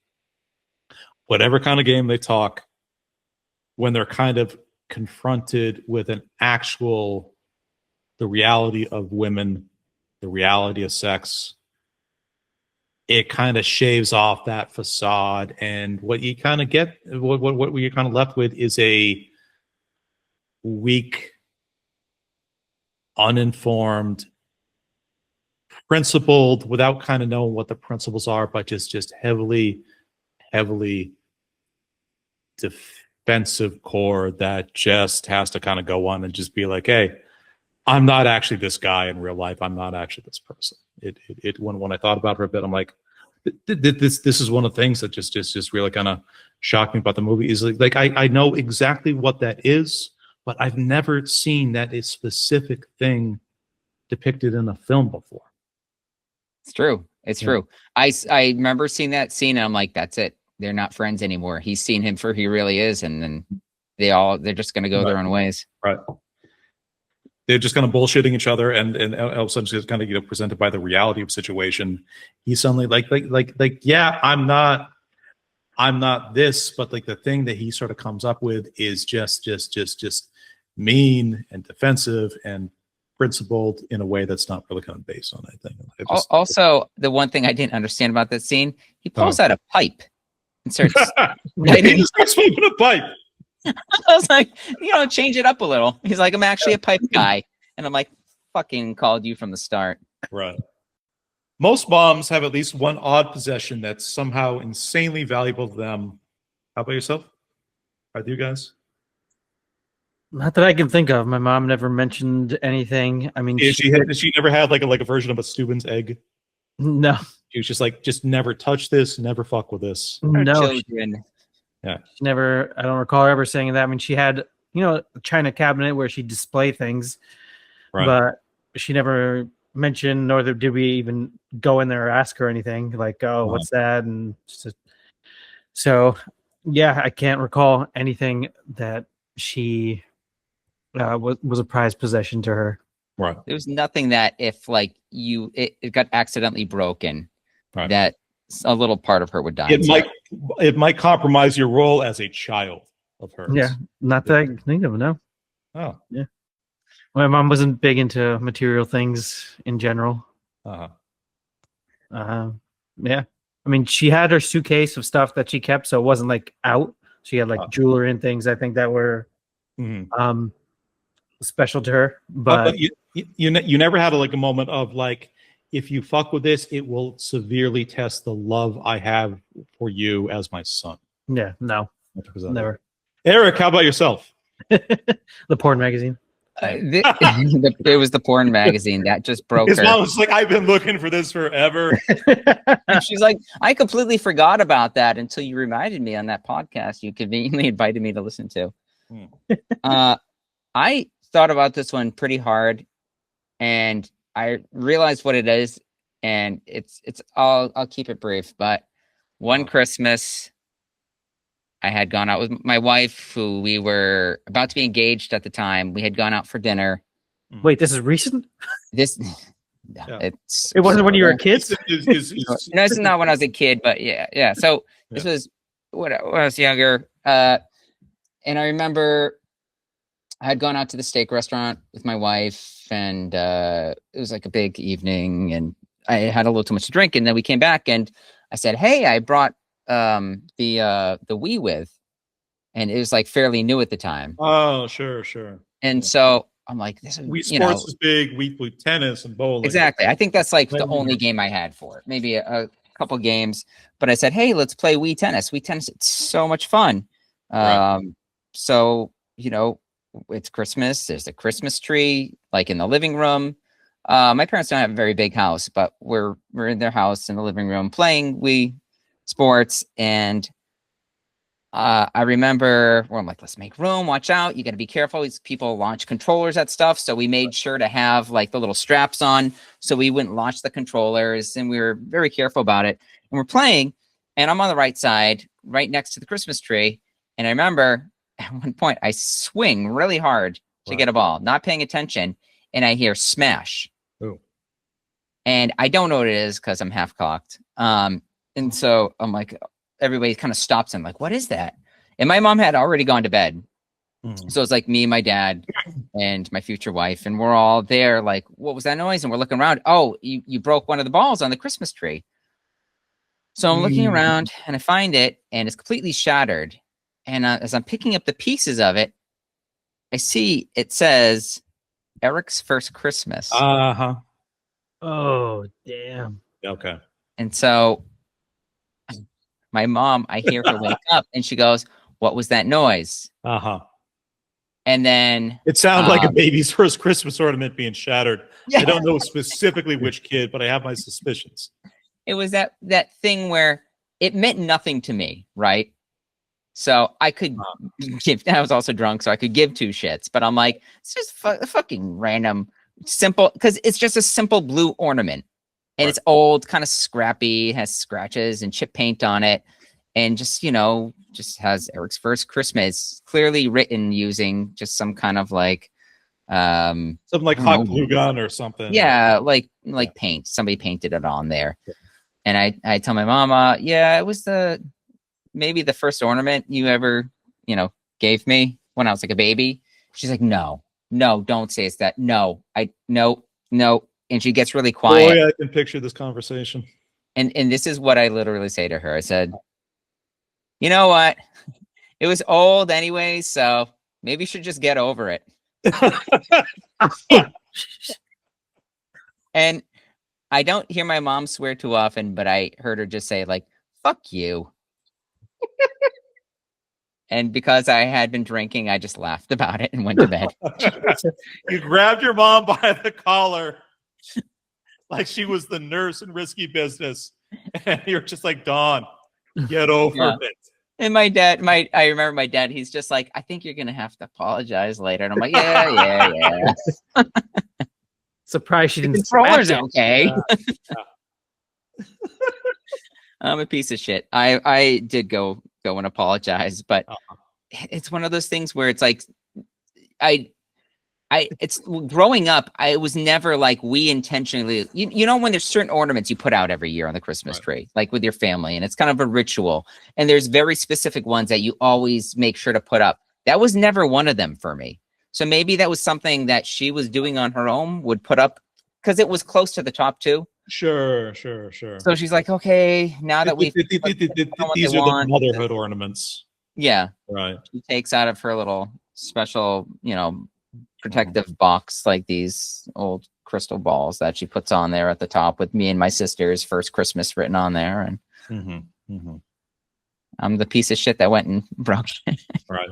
whatever kind of game they talk, when they're kind of confronted with the reality of women, the reality of sex, it kind of shaves off that facade. And what you kind of get, what you're kind of left with is a weak, uninformed, principled, without kind of knowing what the principles are, but just heavily defensive core that just has to kind of go on and just be like, hey, I'm not actually this guy in real life. I'm not actually this person. When I thought about it for a bit, I'm like, this is one of the things that just really kind of shocked me about the movie. Is like I know exactly what that is, but I've never seen that a specific thing depicted in a film before. It's true. It's true. I remember seeing that scene and I'm like, that's it. They're not friends anymore. He's seen him for who he really is, and then they're just going to go their own ways. Right. They're just kind of bullshitting each other, and all of a sudden, just kind of presented by the reality of the situation. He's suddenly like, yeah, I'm not this, but like the thing that he sort of comes up with is just mean and defensive and principled in a way that's not really kind of based on anything. Also, the one thing I didn't understand about that scene, he pulls out a pipe and starts smoking a pipe. I was like, change it up a little. He's like, I'm actually a pipe guy. And I'm like, fucking called you from the start. Right. Most moms have at least one odd possession that's somehow insanely valuable to them. How about yourself? Are you guys? Not that I can think of. My mom never mentioned anything. I mean, she never had like a version of a Steuben's egg? No. She was just like, just never touch this, never fuck with this. No. Yeah. She never, I don't recall her ever saying that. I mean, she had, a china cabinet where she'd display things, but she never mentioned, nor did we even go in there or ask her anything like, oh, what's that? And so, yeah, I can't recall anything that she was a prized possession to her. Right. There's nothing that if like it got accidentally broken, that a little part of her would die. It might compromise your role as a child of hers. Yeah, not that I can think of. No. Oh, yeah. My mom wasn't big into material things in general. Yeah. I mean, she had her suitcase of stuff that she kept, so it wasn't like out. She had like jewelry and things, I think, that were special to her. But you never had a moment of like, if you fuck with this, it will severely test the love I have for you as my son. Yeah, no, never. Eric, how about yourself? The porn magazine. It was the porn magazine that just broke His her. mom was like, I've been looking for this forever. And she's like, I completely forgot about that until you reminded me on that podcast you conveniently invited me to listen to. I thought about this one pretty hard, and I realized what it is, and I'll keep it brief. But one Christmas, I had gone out with my wife, who we were about to be engaged at the time. We had gone out for dinner. Wait, this is recent? It wasn't when you were a kid? No, it's not when I was a kid, but yeah. So this was when I was younger. And I remember I had gone out to the steak restaurant with my wife, and it was like a big evening, and I had a little too much to drink. And then we came back, and I said, "Hey, I brought the Wii with," and it was like fairly new at the time. Oh, sure. And so I'm like, "This is Wii Sports is big. Wii tennis and bowling." Exactly. I think that's like the only game I had for it. Maybe a couple games, but I said, "Hey, let's play Wii tennis. Wii tennis, it's so much fun." So it's Christmas. There's a Christmas tree like in the living room. My parents don't have a very big house, but we're in their house in the living room playing Wii Sports. And I remember where I'm like, let's make room, watch out. You got to be careful. These people launch controllers at stuff. So we made sure to have like the little straps on so we wouldn't launch the controllers. And we were very careful about it. And we're playing, and I'm on the right side, right next to the Christmas tree. And I remember at one point I swing really hard to get a ball, not paying attention. And I hear smash. Ooh. And I don't know what it is because I'm half cocked. And so I'm like, everybody kind of stops and like, what is that? And my mom had already gone to bed. So it's like me, my dad, and my future wife. And we're all there like, what was that noise? And we're looking around. Oh, you broke one of the balls on the Christmas tree. So I'm looking around and I find it, and it's completely shattered. And as I'm picking up the pieces of it, I see it says Eric's first Christmas. Oh, damn. Okay. And so my mom, I hear her wake up, and she goes, what was that noise? And then it sounded like a baby's first Christmas ornament being shattered. I don't know specifically which kid, but I have my suspicions. It was that thing where it meant nothing to me, right? So I could give, I was also drunk, so I could give two shits, but I'm like, it's just fucking random, simple, because it's just a simple blue ornament, and it's old, kind of scrappy, has scratches and chip paint on it, and just, just has Eric's first Christmas, clearly written using just some kind of like, something like hot glue gun or something. Yeah, like paint. Somebody painted it on there. And I tell my mama, it was maybe the first ornament you ever, gave me when I was like a baby. She's like, no, don't say it's that. No. And she gets really quiet. Boy, I can picture this conversation. And this is what I literally say to her. I said, you know what? It was old anyway, so maybe you should just get over it. And I don't hear my mom swear too often, but I heard her just say like, fuck you. And because I had been drinking, I just laughed about it and went to bed. You grabbed your mom by the collar like she was the nurse in Risky Business. And you're just like, Dawn, get over it. And my dad, I remember my dad, he's just like, I think you're going to have to apologize later. And I'm like, yeah. Surprised she didn't. The controller's okay. I'm a piece of shit. I did go and apologize, but it's one of those things where it's like, it's growing up. I was never like we intentionally, when there's certain ornaments you put out every year on the Christmas tree, like with your family, and it's kind of a ritual. And there's very specific ones that you always make sure to put up. That was never one of them for me. So maybe that was something that she was doing on her own, would put up because it was close to the top too. Sure. So she's like, okay, now that these are the motherhood ornaments. Yeah. Right. She takes out of her little special, protective box, like these old crystal balls that she puts on there at the top with me and my sister's first Christmas written on there. And I'm the piece of shit that went and broke it. Right.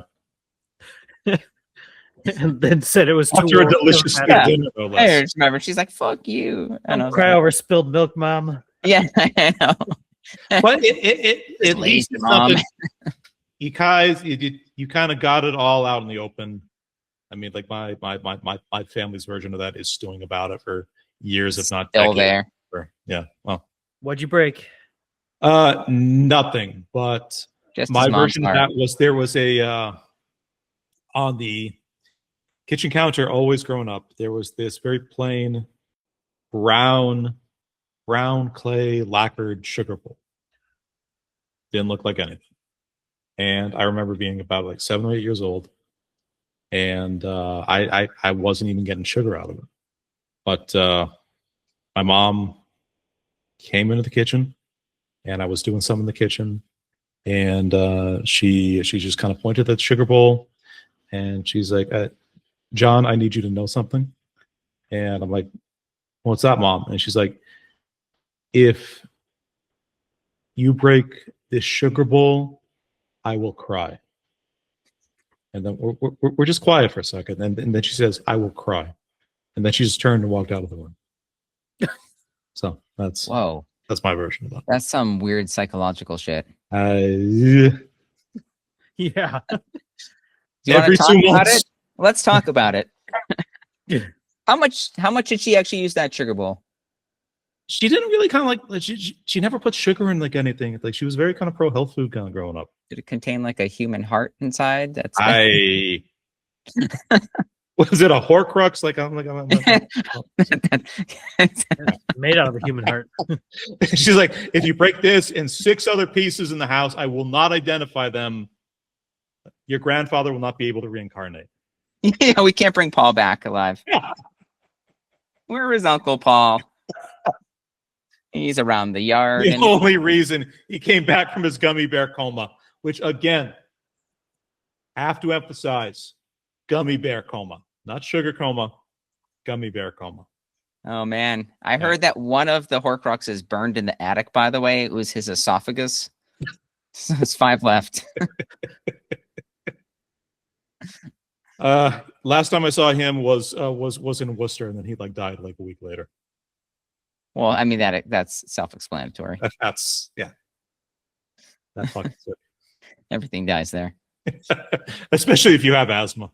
And then said it was too After a delicious dinner, no less. I just remember she's like, "Fuck you!" And I Don't was cry like, over spilled milk, Mom. "Yeah, I know." But it at least it's something. You guys, you kind of got it all out in the open. I mean, like my family's version of that is stewing about it for years, if not Still decades. there. Yeah. Well, What'd you break? nothing. But Just my his mom's version of heart. that was there was a on the kitchen counter. Always growing up, there was this very plain brown clay lacquered sugar bowl. Didn't look like anything. And I remember being about like 7 or 8 years old, and I wasn't even getting sugar out of it. But my mom came into the kitchen, and I was doing some in the kitchen, and she just kind of pointed at the sugar bowl, and she's like, "John, I need you to know something." And I'm like, "What's that, Mom?" And she's like, "If you break this sugar bowl, I will cry." And then we're just quiet for a second. And then she says, "I will cry." And then she just turned and walked out of the room. So that's my version of that. That's some weird psychological shit. Yeah. Do you Every want to talk 2 about months. it? Let's talk about it. How much did she actually use that sugar bowl? She didn't really kind of like she never put sugar in like anything. Like she was very kind of pro health food kind of growing up. Did it contain like a human heart inside? That's was it a Horcrux? Like I'm Made out of a human heart. She's like, if you break this and 6 other pieces in the house, I will not identify them. Your grandfather will not be able to reincarnate. Yeah, we can't bring Paul back alive. Yeah. Where is Uncle Paul? He's around the yard. The only reason he came back from his gummy bear coma, which again, have to emphasize, gummy bear coma, not sugar coma, gummy bear coma. Oh man, I heard that one of the Horcruxes burned in the attic. By the way, it was his esophagus. So there's 5 left. Last time I saw him was in Worcester, and then he like died like a week later. Well, I mean that's self-explanatory. That's yeah. That fucking sick. Everything dies there. Especially if you have asthma.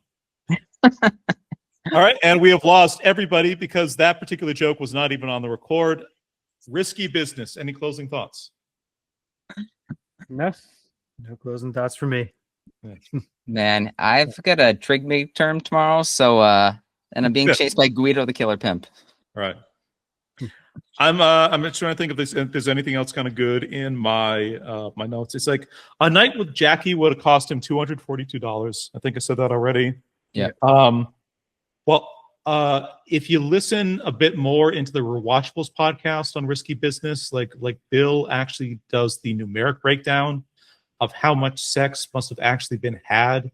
All right, and we have lost everybody because that particular joke was not even on the record. Risky business. Any closing thoughts? No closing thoughts for me. Man, I've got a trig meet term tomorrow, so and I'm being chased by Guido the Killer Pimp. All right. I'm just trying to think if there's anything else kind of good in my my notes. It's like a night with Jackie would have cost him $242. I think I said that already. Yeah. Well, if you listen a bit more into the Rewatchables podcast on Risky Business, like Bill actually does the numeric breakdown of how much sex must have actually been had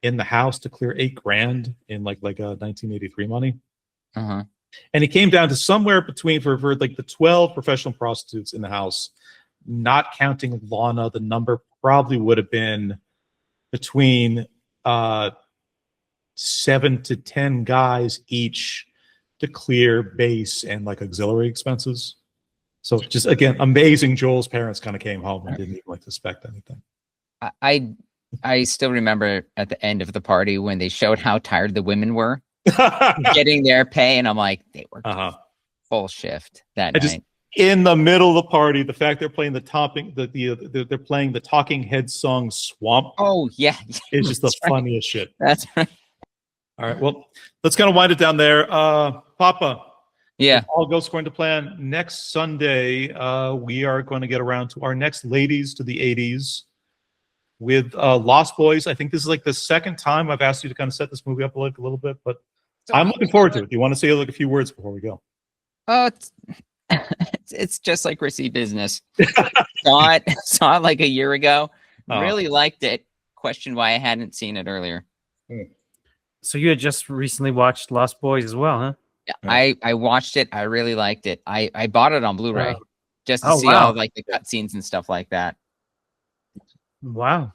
in the house to clear $8,000 in like 1983 money. Uh-huh. And it came down to somewhere between for like the 12 professional prostitutes in the house, not counting Lana, the number probably would have been between 7 to 10 guys each to clear base and like auxiliary expenses. So just again, amazing. Joel's parents kind of came home and didn't even like suspect anything. I still remember at the end of the party when they showed how tired the women were getting their pay, and I'm like, they were full shift that night. Just in the middle of the party, the fact they're playing they're playing the Talking Heads song "Swamp." Oh yeah, it's just the funniest shit. That's right. All right, well, let's kind of wind it down there. Papa, yeah, all goes according to plan. Next Sunday, we are going to get around to our next Ladies to the 80s with Lost Boys. I think this is like the second time I've asked you to kind of set this movie up like a little bit, but I'm looking forward to it. Do you want to say like a few words before we go? Oh, it's just like Risky Business. saw it like a year ago. Really liked it. Questioned why I hadn't seen it earlier. So you had just recently watched Lost Boys as well, huh? Yeah, I watched it. I really liked it. I bought it on Blu-ray just to see all like the cutscenes and stuff like that. Wow.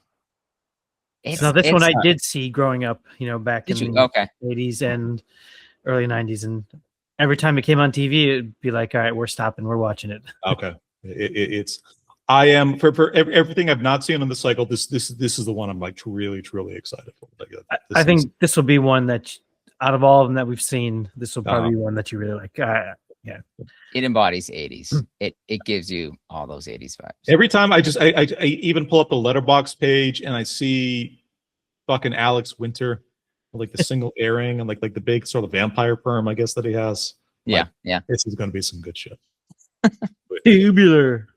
So this one I did see growing up, back in the 80s and early 90s. And every time it came on TV, it'd be like, all right, we're stopping. We're watching it. Okay. I am for everything I've not seen on the cycle. This is the one I'm like really excited for. Like, I think this will be one that, out of all of them that we've seen, this will probably be one that you really like. Yeah, it embodies 80s. It gives you all those 80s vibes. Every time I even pull up the Letterboxd page and I see fucking Alex Winter, like the single airing and like the big sort of vampire perm, I guess, that he has. Yeah, This is going to be some good shit. Tubular.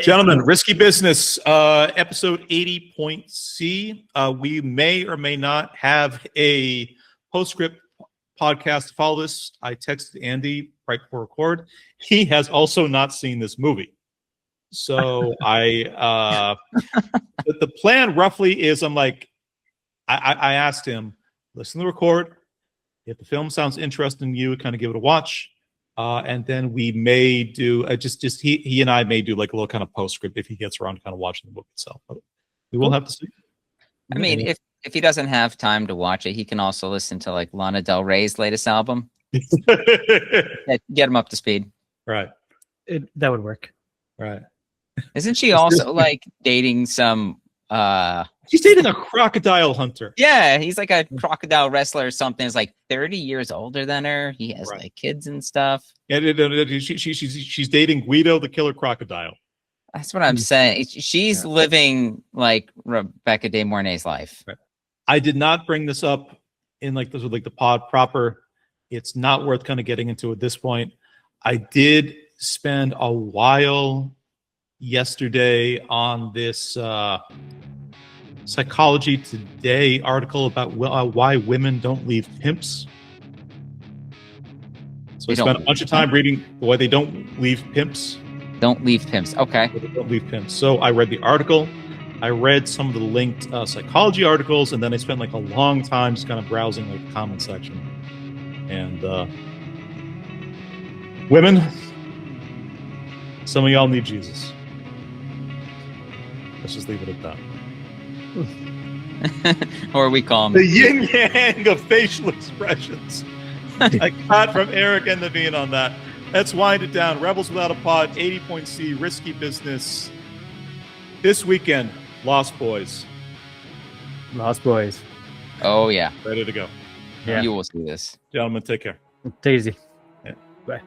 Gentlemen, Risky Business, episode 80.C. We may or may not have a postscript podcast to follow this. I texted Andy right before record. He has also not seen this movie. So the plan roughly is I asked him, listen to the record. If the film sounds interesting to you, kind of give it a watch. And then we may do he and I may do like a little kind of postscript if he gets around to kind of watching the book itself. But we will have to see. I mean, if he doesn't have time to watch it, he can also listen to like Lana Del Rey's latest album. Get him up to speed. Right. That would work. Right. Isn't she also like dating some she's dating a crocodile hunter. Yeah, he's like a crocodile wrestler or something. He's like 30 years older than her. He has like kids and stuff. Yeah, she's dating Guido the killer crocodile. That's what I'm saying. She's living like Rebecca De Mornay's life. Right. I did not bring this up in like the pod proper. It's not worth kind of getting into at this point. I did spend a while yesterday on this Psychology Today article about why women don't leave pimps. So I spent a bunch of time reading why they don't leave pimps. Don't leave pimps. Okay. They don't leave pimps. So I read the article. I read some of the linked psychology articles, and then I spent like a long time just kind of browsing like the comment section. And women, some of y'all need Jesus. Let's just leave it at that. Or we call them the yin yang of facial expressions. I got from Eric and Naveen on that. Let's wind it down. Rebels Without a Pod, 80.C, Risky Business. This weekend, Lost Boys. Lost Boys. Oh, yeah. Ready to go. Yeah. You will see this. Gentlemen, take care. Take it easy. Yeah. Bye.